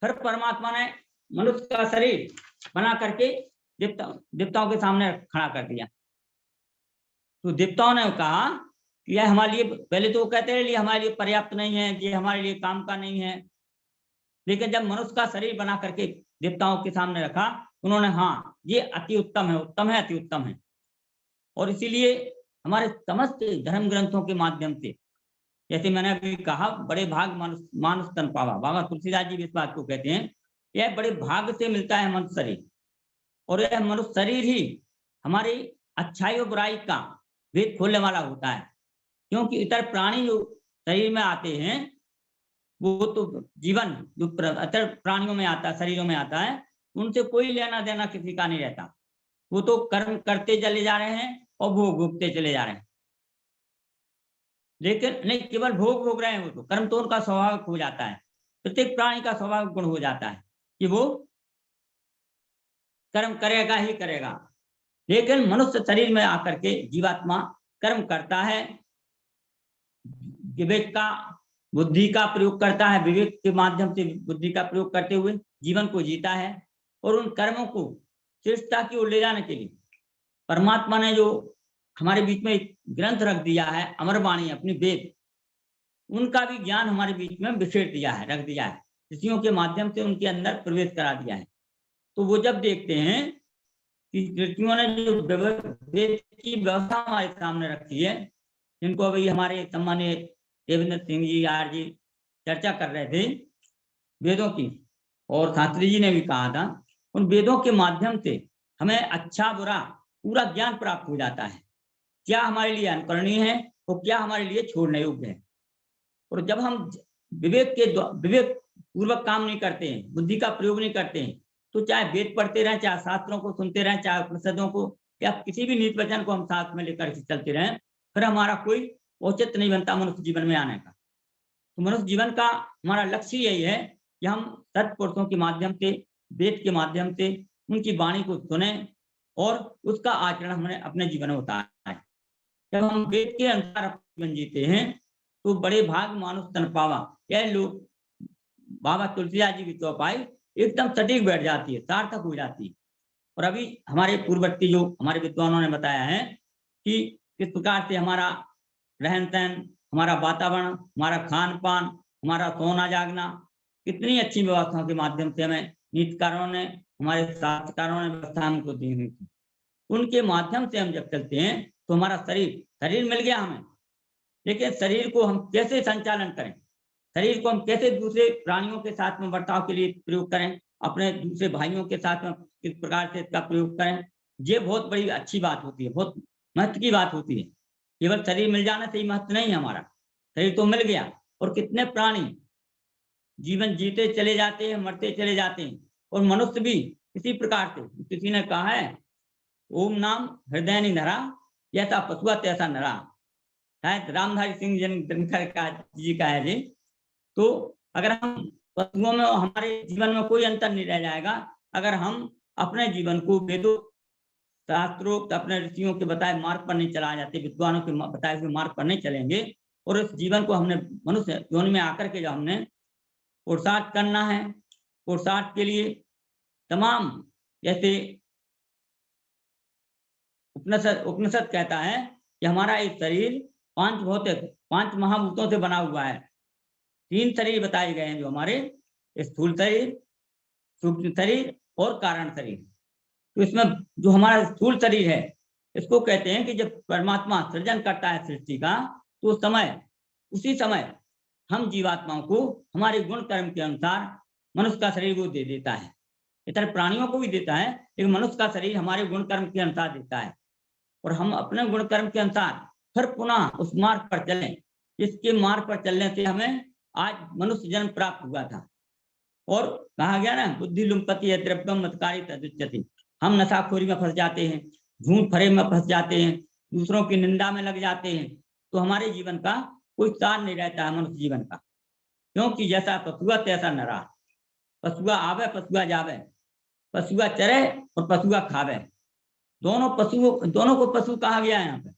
फिर परमात्मा ने मनुष्य का शरीर बना करके देवताओं के सामने खड़ा कर दिया। तो देवताओं ने कहा कि यह हमारे लिए, पहले तो वो कहते रहे हमारे लिए पर्याप्त नहीं है, ये हमारे लिए काम का नहीं है, लेकिन जब मनुष्य का शरीर बना करके देवताओं के सामने रखा, उन्होंने हाँ ये अति उत्तम है, उत्तम है, अति उत्तम है। और इसीलिए हमारे समस्त धर्म ग्रंथों के माध्यम से, जैसे मैंने अभी कहा, बड़े भाग मानुष तन पावा, बाबा तुलसीदास जी भी इस बात को कहते हैं, यह बड़े भाग से मिलता है मनुष्य शरीर। और यह मनुष्य शरीर ही हमारी अच्छाई और बुराई का भेद खोलने वाला होता है, क्योंकि इतर प्राणी जो शरीर में आते हैं वो तो जीवन जो इतर प्राणियों में आता है, शरीरों में आता है, उनसे कोई लेना देना किसी का नहीं रहता। वो तो कर्म करते चले जा रहे हैं और भोग भोगते चले जा रहे हैं, लेकिन नहीं केवल भोग भोग रहे हैं, वो तो कर्म तो उनका स्वाभाविक हो जाता है। प्रत्येक प्राणी का स्वाभाविक गुण हो जाता है कि वो कर्म करेगा ही करेगा। लेकिन मनुष्य शरीर में आकर के जीवात्मा कर्म करता है, विवेक का, बुद्धि का प्रयोग करता है, विवेक के माध्यम से बुद्धि का प्रयोग करते हुए जीवन को जीता है। और उन कर्मों को श्रेष्ठता की ओर ले जाने के लिए परमात्मा ने जो हमारे बीच में एक ग्रंथ रख दिया है, अमरवाणी, अपनी वेद, उनका भी ज्ञान हमारे बीच में बिखेर दिया है, रख दिया है, ऋषियों के माध्यम से उनके अंदर प्रवेश करा दिया है। तो वो जब देखते हैं कि ऋषियों ने जो वेद की व्यवस्था हमारे सामने रखी है, जिनको अभी हमारे सम्मानीय देवेंद्र सिंह जी आर जी चर्चा कर रहे थे वेदों की, और शास्त्री जी ने भी कहा था, उन वेदों के माध्यम से हमें अच्छा बुरा पूरा ज्ञान प्राप्त हो जाता है, क्या हमारे लिए अनुकरणीय है और क्या हमारे लिए छोड़ने योग्य है। और जब हम विवेक पूर्वक काम नहीं करते हैं, बुद्धि का प्रयोग नहीं करते हैं, तो चाहे वेद पढ़ते रहें, चाहे शास्त्रों को सुनते रहें, चाहे उपनिषदों को या किसी भी नीति वचन को हम साथ में लेकर के चलते रहें, फिर हमारा कोई औचित्य नहीं बनता मनुष्य जीवन में आने का। तो मनुष्य जीवन का हमारा लक्ष्य यही है कि हम सत्पुरुषों के माध्यम से, वेद के माध्यम से उनकी वाणी को सुने और उसका आचरण हमने अपने जीवन में उतारा है। जब हम वेद के अनुसार जीवन जीते हैं तो बड़े भाग मानुष तन पावा, यह लोग बाबा तुलसीदास जी की चौपाई एकदम सटीक बैठ जाती है, सार्थक हो जाती है। और अभी हमारे पूर्ववर्ती जो हमारे विद्वानों ने बताया है कि किस प्रकार से हमारा रहन सहन, हमारा वातावरण, हमारा खान पान, हमारा सोना जागना, कितनी अच्छी व्यवस्थाओं के माध्यम से हमें नीतिकारों ने, हमारे शास्त्रकारों ने व्यवस्था हमको दी हुई थी। उनके माध्यम से हम जब चलते हैं तो हमारा शरीर मिल गया हमें, लेकिन शरीर को हम कैसे संचालन करें, शरीर को हम कैसे दूसरे प्राणियों के साथ में बर्ताव के लिए प्रयोग करें, अपने दूसरे भाइयों के साथ में किस प्रकार से इसका प्रयोग करें, ये बहुत बड़ी अच्छी बात होती है, बहुत महत्व की बात होती है। केवल शरीर मिल जाना से ही महत्व नहीं है, हमारा शरीर तो मिल गया और कितने प्राणी जीवन जीते चले जाते हैं, मरते चले जाते हैं। और मनुष्य भी इसी प्रकार से, किसी ने कहा है ओम नाम हृदय नहीं धरा, जैसा पशुआ तैसा नरा, शायद रामधारी सिंह जी का है जी। तो अगर हम पशुओं में, हमारे जीवन में कोई अंतर नहीं रह जाएगा अगर हम अपने जीवन को वेदों शास्त्रोक्त अपने ऋषियों के बताए मार्ग पर नहीं चला जाते, विद्वानों के बताए हुए मार्ग पर नहीं चलेंगे, और इस जीवन को हमने मनुष्य जीवन में आकर के जो हमने पुरुषार्थ करना है, पुरुषार्थ के लिए तमाम, जैसे उपनिषद कहता है कि हमारा एक शरीर पांच महाभूतों से बना हुआ है। 3 शरीर बताए गए हैं जो हमारे, स्थूल शरीर, सूक्ष्म शरीर और कारण शरीर। तो इसमें जो हमारा स्थूल शरीर है, इसको कहते हैं कि जब परमात्मा सृजन करता है सृष्टि का, तो उसी समय हम जीवात्माओं को हमारे गुण कर्म के अनुसार मनुष्य का शरीर वो दे देता है। इतर प्राणियों को भी देता है, लेकिन मनुष्य का शरीर हमारे गुण कर्म के अनुसार देता है, और हम अपने गुण कर्म के अनुसार फिर पुनः उस मार्ग पर चलें, जिसके मार्ग पर चलने से हमें आज मनुष्य जन्म प्राप्त हुआ था। और कहा गया ना, बुद्धि लुम्पति है द्रव्यम मतकारी तदुच्यति, हम नशाखोरी में फंस जाते हैं, झूठ फरेब में फंस जाते हैं, दूसरों की निंदा में लग जाते हैं, तो हमारे जीवन का कोई सार नहीं रहता है मनुष्य जीवन का। क्योंकि जैसा पशुआ तैसा नरा, पशुआ आवे पशुआ जावे, पशुआ चरे और पशुआ खावे, दोनों को पशु कहा गया है यहाँ पे।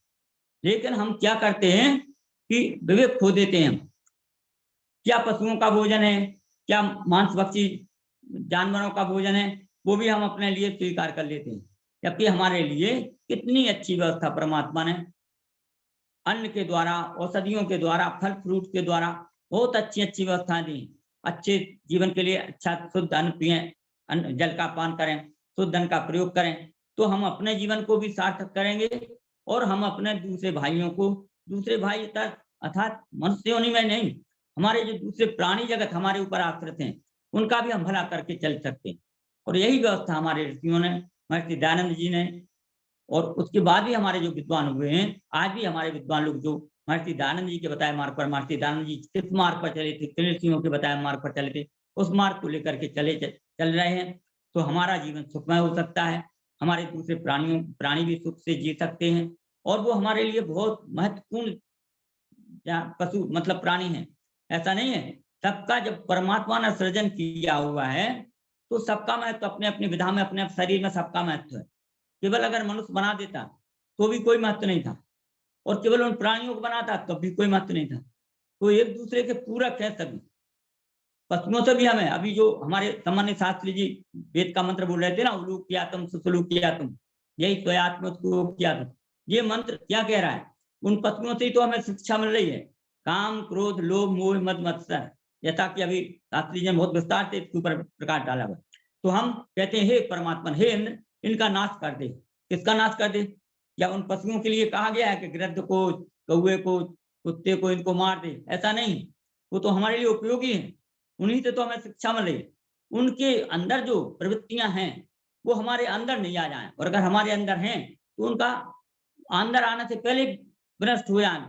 लेकिन हम क्या करते हैं कि विवेक खो देते हैं, क्या पशुओं का भोजन है, क्या मांस भक्षी जानवरों का भोजन है वो भी हम अपने लिए स्वीकार कर लेते हैं, जबकि हमारे लिए कितनी अच्छी व्यवस्था परमात्मा ने अन्न के द्वारा, औषधियों के द्वारा, फल फ्रूट के द्वारा बहुत अच्छी अच्छी व्यवस्थाएं दी। अच्छे जीवन के लिए अच्छा शुद्ध अन्न पिए, अन्न जल का पान करें, शुद्ध अन्न का प्रयोग करें, तो हम अपने जीवन को भी सार्थक करेंगे और हम अपने दूसरे भाइयों को, दूसरे भाई अर्थात मनुष्य योनि में नहीं, हमारे जो दूसरे प्राणी जगत हमारे ऊपर आश्रित हैं उनका भी हम भला करके चल सकते हैं। और यही व्यवस्था हमारे ऋषियों ने, महर्षि दयानंद जी ने, और उसके बाद भी हमारे जो विद्वान हुए हैं, आज भी हमारे विद्वान लोग जो महर्षि दयानंद जी के बताए मार्ग पर, महर्षि दयानंद जी किस मार्ग पर चले थे, किन ऋषियों के बताए मार्ग पर चले थे, उस मार्ग को लेकर के चल रहे हैं, तो हमारा जीवन सुखमय हो सकता है, हमारे दूसरे प्राणी भी सुख से जी सकते हैं, और वो हमारे लिए बहुत महत्वपूर्ण पशु मतलब प्राणी है। ऐसा नहीं है, सबका जब परमात्मा ने सृजन किया हुआ है तो सबका महत्व अपने अपनी विधा में, अपने शरीर में सबका महत्व है। केवल अगर मनुष्य बना देता तो भी कोई महत्व नहीं था, और केवल उन प्राणियों को बनाता तब भी कोई महत्व नहीं था। तो एक दूसरे के पूरक है सभी। पशुओं से भी हमें, अभी जो हमारे सामान्य शास्त्री जी वेद का मंत्र बोल रहे थे ना, उलूक किया तुम सुसलूक किया तुम, यही स्वयात्म किया तुम, ये मंत्र क्या कह रहा है? उन पशुओं से ही तो हमें शिक्षा मिल रही है, काम क्रोध लोभ मोह मद मत्सर, जैसा कि अभी शास्त्री जी ने बहुत विस्तार से इसके ऊपर प्रकाश डाला हुआ। तो हम कहते हैं हे परमात्मा, हे इंद्र, इनका नाश कर दे। किसका नाश कर दे? या उन पशुओं के लिए कहा गया है कि गिरद्ध को, कौवे को, कुत्ते को इनको मार दे? ऐसा नहीं, वो तो हमारे लिए उपयोगी है, उन्हीं से तो हमें शिक्षा मिल रही है। उनके अंदर जो प्रवृत्तियां हैं वो हमारे अंदर नहीं आ जाए, और अगर हमारे अंदर हैं तो उनका अंदर आने से पहले विनष्ट हो जाए,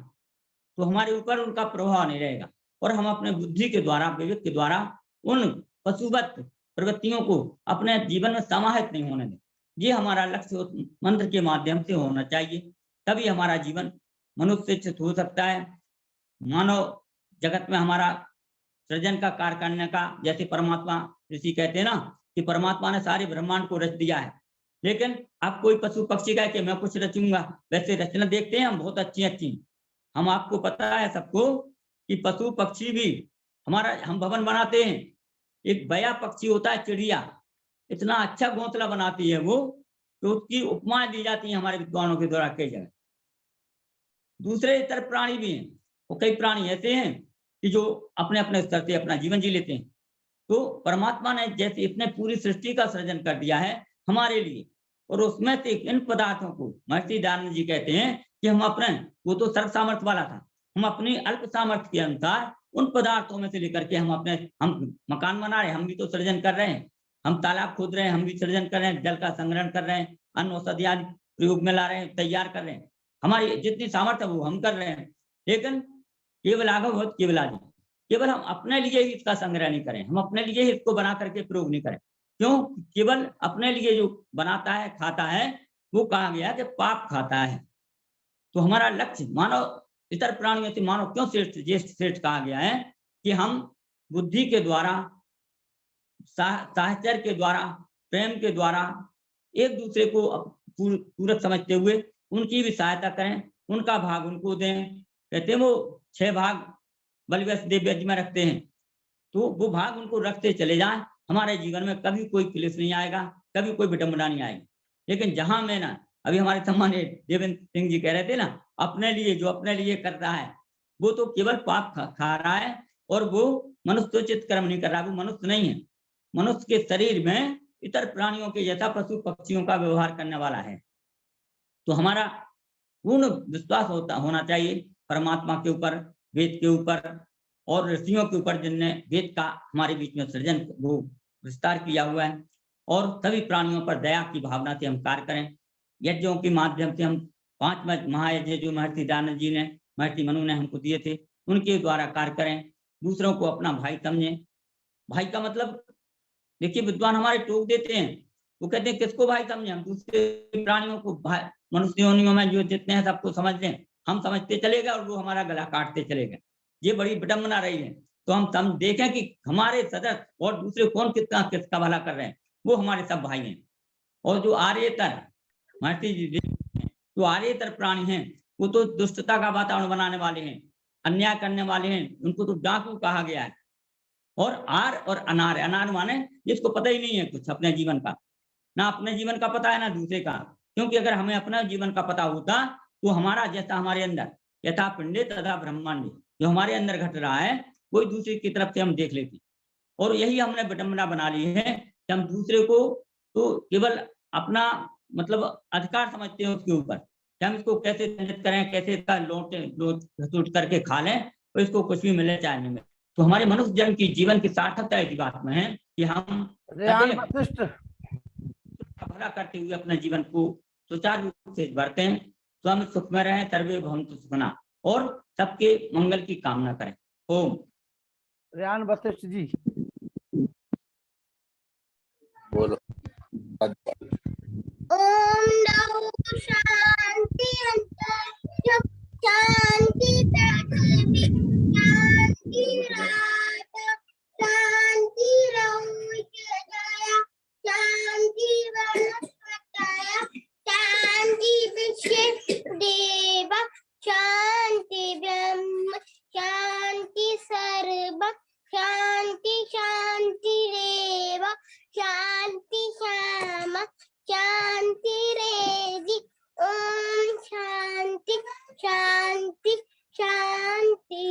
तो हमारे ऊपर उनका प्रभाव नहीं रहेगा, और हम अपने बुद्धि के द्वारा, विवेक के द्वारा उन पशुवत प्रवृत्तियों को अपने जीवन में समाहित नहीं होने दें। ये हमारा लक्ष्य मंत्र के माध्यम से होना चाहिए, तभी हमारा जीवन मनुष्य हो सकता है। मानव जगत में हमारा सृजन का कार्य करने का, जैसे परमात्मा ऋषि कहते हैं ना कि परमात्मा ने सारे ब्रह्मांड को रच दिया है, लेकिन अब कोई पशु पक्षी कहे कि मैं कुछ रचूंगा, वैसे रचना देखते हैं हम बहुत अच्छी अच्छी। हम, आपको पता है सबको कि पशु पक्षी भी हमारा, हम भवन बनाते हैं, एक बया पक्षी होता है चिड़िया, इतना अच्छा घोंसला बनाती है वो, तो उसकी उपमाएं दी जाती हैं हमारे विद्वानों के द्वारा कई जगह। दूसरे इतर प्राणी भी हैं, और कई प्राणी ऐसे हैं कि जो अपने अपने स्तर से अपना जीवन जी लेते हैं। तो परमात्मा ने जैसे इतने पूरी सृष्टि का सृजन कर दिया है हमारे लिए, और उसमें से इन पदार्थों को महर्षि दयानंद जी कहते हैं कि हम अपने, वो तो सर्व सामर्थ्य वाला था, हम अपनी अल्प सामर्थ्य के अनुसार उन पदार्थों में से लेकर के हम मकान बना रहे हैं, हम भी तो सृजन कर रहे हैं, हम तालाब खोद रहे हैं, हम भी सृजन कर रहे हैं, जल का संग्रहण कर रहे हैं, अन्न औषधि आदि प्रयोग में ला रहे हैं, तैयार कर रहे हैं, हमारी जितनी सामर्थ्य है वो हम कर रहे हैं। लेकिन केवल आगम होत केवल आदि, केवल हम अपने लिए ही इसका संग्रह नहीं करें, हम अपने लिए ही इसको बना करके प्रयोग नहीं करें। क्यों? केवल अपने लिए जो बनाता है खाता है, वो कहा गया कि पाप खाता है। तो हमारा लक्ष्य, मानव इतर प्राणियों से मानव क्यों श्रेष्ठ, ज्येष्ठ श्रेष्ठ कहा गया है कि हम बुद्धि के द्वारा, साहचर्य के द्वारा, प्रेम के द्वारा एक दूसरे को पूरक समझते हुए उनकी भी सहायता करें, उनका भाग उनको दें। कहते हैं वो 6 भाग बलिवैश्य देव यज्ञ में रखते हैं, तो वो भाग उनको रखते चले जाएं, हमारे जीवन में कभी कोई क्लेश नहीं आएगा, कभी कोई विडंबना नहीं आएगी। लेकिन जहां में ना, अभी हमारे सम्मानीय देवेंद्र सिंह जी कह रहे थे ना, अपने लिए, जो अपने लिए करता है वो तो केवल पाप खा रहा है, और वो मनुष्योचित कर्म नहीं कर रहा, वो मनुष्य नहीं है। मनुष्य के शरीर में इतर प्राणियों के जैसा पशु पक्षियों का व्यवहार करने वाला है। तो हमारा पूर्ण विश्वास होना चाहिए परमात्मा के ऊपर, वेद के ऊपर और ऋषियों के ऊपर, जिनने वेद का हमारे बीच में सृजन वो विस्तार किया हुआ है, और सभी प्राणियों पर दया की भावना से हम कार्य करें। यज्ञों के माध्यम से हम 5 महायज्ञ जो महर्षि दयानंद जी ने, महर्षि मनु ने हमको दिए थे, उनके द्वारा कार्य करें। दूसरों को अपना भाई समझें। भाई का मतलब, देखिए विद्वान हमारे टोक देते हैं, वो कहते हैं किसको भाई समझे? हम दूसरे प्राणियों को, भाई मनुष्य योनियों में जो जितने हैं सबको समझ लें, हम समझते चले गए और वो हमारा गला काटते चले गए। ये बड़ी विडंबना रही है। तो हम देखें कि हमारे सदस्य और दूसरे कौन कितना किसका भला कर रहे हैं, वो हमारे सब भाई हैं। और जो आर्यतर महर्षि जी, जो आर्यतर प्राणी हैं, वो तो दुष्टता का वातावरण बनाने वाले हैं, अन्याय करने वाले हैं, उनको तो डाकू कहा गया है। और आर और अनार है। अनार माने जिसको पता ही नहीं है कुछ अपने जीवन का, ना अपने जीवन का पता है ना दूसरे का। क्योंकि अगर हमें अपना जीवन का पता होता तो हमारा जैसा हमारे अंदर यथा पिंडे तथा ब्रह्मांड जो हमारे अंदर घट रहा है वही दूसरे की तरफ से हम देख लेते। और यही हमने विडंबना बना ली है कि हम दूसरे को तो केवल अपना मतलब अधिकार समझते हैं उसके ऊपर कि हम इसको कैसे दंडित करें, कैसे इसका लूट करके खा लें और इसको कुछ भी मिले चाहे नहीं मिले। तो हमारे मनुष्य जन्म की जीवन की सार्थकता इसी बात में है कि हम रेहान वशिष्ठ भला करते हुए अपने जीवन को सुचारू रूप से बढ़ते हैं। तो हम सुख में रहें, सर्वे भवन्तु सुखिनः, और सबके मंगल की कामना करें। ओम। रेहान वशिष्ठ जी बोलो। ओम नमो शांति अंतरिक्ष शांति पृथ्वी शांति रात शांति रौद्रया शांति वनस्पतयः शांति विश्व देव शांति ब्रह्म शांति सर्व शांति शांति रेव शांति श्याम शांति रेजि ओम शांति शांति शांति।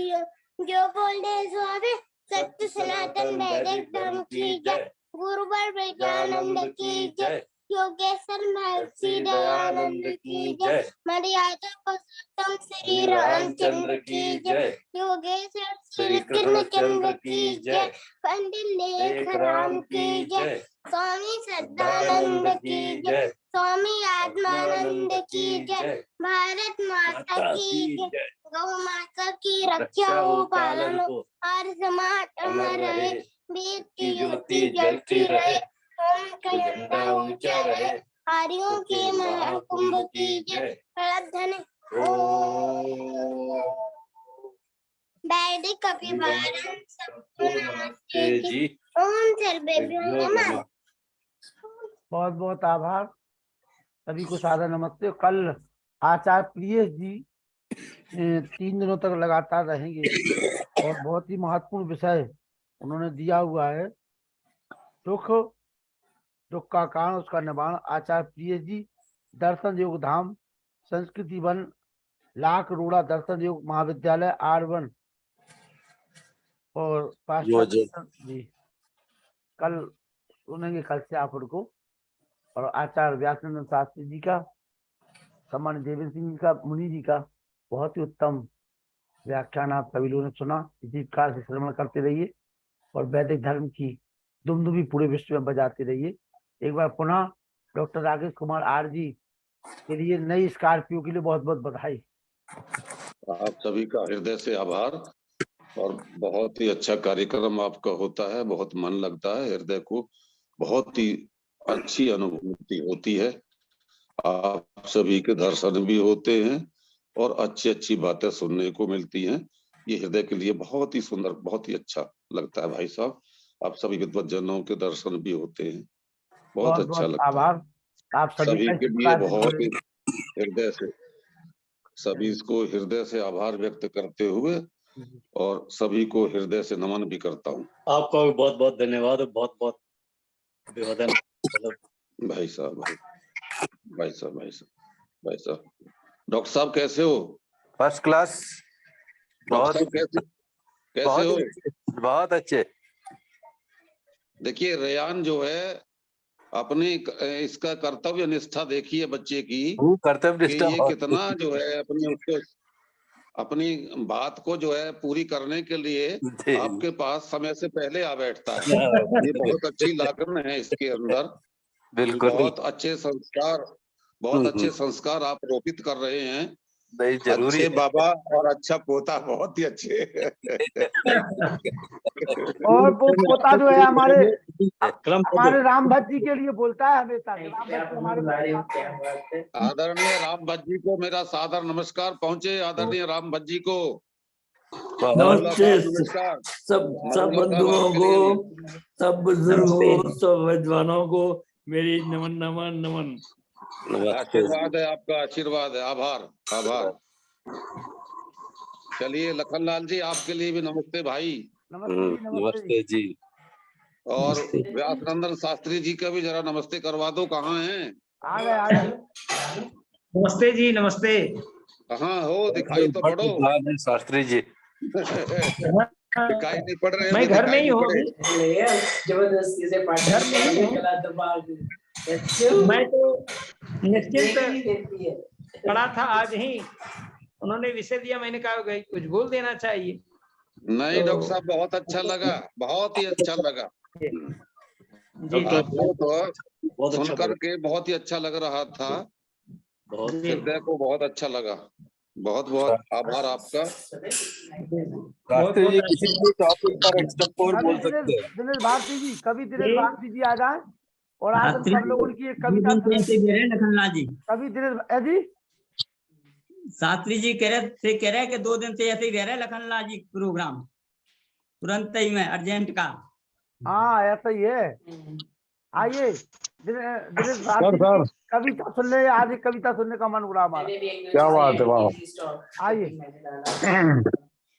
जो बोले स्वामी सत्य सनातन वैदिक धर्म की जय। गुरुवर विद्यानंद की जय। योगेश्वर महर्षि दयानंद की जय। मर्यादा पुरुषोत्तम श्री रामचंद्र की जय। योगेश्वर श्री कृष्णचंद्र की जय। पंडित लेख राम की जय। स्वामी सदानंद की जय। स्वामी आत्मानंद की जय। भारत माता की जय। गौ माता की रक्षा हो पालन हो और समाज अमर रहे। वेद की ज्योति जलती रहे। ओम का झंडा ऊंचा रहे। हरिओं के महाकुंभ की जय। धन वैदिक अभिवादन सबको नमस्ते जी। ओम सर्वेभ्यो नमः। बहुत बहुत आभार, सभी को सादर नमस्ते। कल आचार्य प्रियेश जी 3 दिनों तक लगातार रहेंगे और बहुत ही महत्वपूर्ण विषय उन्होंने दिया हुआ है, दुख का कारण उसका निवारण। आचार्य प्रियेश जी दर्शन योग धाम संस्कृति वन लाख रोड़ा दर्शन योग महाविद्यालय R1 और जी कल सुनेंगे, कल से आप उनको। और आचार्य व्यासनंदन शास्त्री जी का, सम्मानित देवेंद्र सिंह जी का, मुनि जी का बहुत ही उत्तम व्याख्यान आप सभी लोगों ने सुना। इसी प्रकार से श्रवण करते रहिए और वैदिक धर्म की दुमदुमी पूरे विश्व में बजाते रहिए। एक बार पुनः डॉक्टर राकेश कुमार R जी के लिए नई स्कॉर्पियो के लिए बहुत बहुत बधाई। आप सभी का हृदय से आभार और बहुत ही अच्छा कार्यक्रम आपका होता है, बहुत मन लगता है, हृदय को बहुत ही अच्छी अनुभूति होती है। आप सभी के दर्शन भी होते हैं और अच्छी अच्छी बातें सुनने को मिलती हैं। ये हृदय के लिए बहुत ही सुंदर, बहुत ही अच्छा लगता है भाई साहब। आप सभी विद्वज्जनों के दर्शन भी होते हैं, बहुत अच्छा लगता है। आभार आप सभी के लिए बहुत ही हृदय से, सभी को हृदय से आभार व्यक्त करते हुए और सभी को हृदय से नमन भी करता हूँ। आपका भी बहुत बहुत धन्यवाद, बहुत बहुत अभिवादन भाई साहब। डॉक्टर साहब कैसे हो? First class. बहुत कैसे हो? बहुत अच्छे। देखिए रेयान जो है अपनी इसका कर्तव्य निष्ठा देखिए बच्चे की, कर्तव्य निष्ठा ये कितना जो है अपनी बात को जो है पूरी करने के लिए आपके पास समय से पहले आ बैठता है। ये बहुत अच्छी लागन है इसके अंदर। बिल्कुल बहुत अच्छे संस्कार आप रोपित कर रहे हैं। नहीं जरूरी अच्छे बाबा और अच्छा पोता, बहुत ही अच्छे। और वो पोता जो है हमारे राम भट्ट जी के लिए बोलता है हमेशा। आदरणीय राम भट्ट जी को मेरा सादर नमस्कार पहुंचे। आदरणीय राम भट्ट जी को नमस्कार। सब बंधुओं को, सब बुजुर्गों, सब विद्वानों को मेरी नमन नमन नमन। आशीर्वाद है आपका, आशीर्वाद है। आभार। चलिए लखनलाल जी आपके लिए भी नमस्ते भाई। नमस्ते जी, नमस्ते जी। नमस्ते जी। और नमस्ते। व्यासनंदन शास्त्री जी का भी जरा नमस्ते करवा दो, कहाँ हैं? आ गए आ गए। नमस्ते जी, नमस्ते। कहाँ हो, दिखाई तो पड़ो। शास्त्री जी दिखाई नहीं पड़ रहे, मैं अभी घर में दिखाई ही नहीं हूँ पड़े। अभी। जबरदस्ती से घर में ही हूँ। मैं तो निश्चिंत पढ़ा था आज ही, उन्होंने विषय दिया, मैंने कहा भाई कुछ बोल देना चाहिए। नहीं तो- डॉक्टर साहब, बहुत अच्छा लगा, बहुत ही अच्छा लगा। जी आपको तो बहुत अच्छा सुनकर के बहुत ही अच्छा लग रहा था, बहुत जी। हृदय को बहुत अच्छा लगा। बहुत बहुत आभार आपका। शास्त्री जी किसी भी टॉपिक पर एक स्टेप और बोल सकते हैं। दिनेश भारती जी, कभी दिनेश जी। भारती जी आ जाए और आज हम शास्त्री सब लोग उनकी एक दो कविता दिन से सुने। ऐसे कह रहे हैं लखनलाल जी, कभी दिनेश जी, शास्त्री जी कह रहे हैं कि 2 दिन से ऐसे ही रह रहे हैं लखनलाल जी, प्रोग्राम तुरंत ही में अर्जेंट का। हाँ ऐसा ही है। आइए दिनेश भारती जी की कविता सुन ले। आज एक कविता सुनने का मन उड़ा हमारा। क्या बात है, वाह। आइए।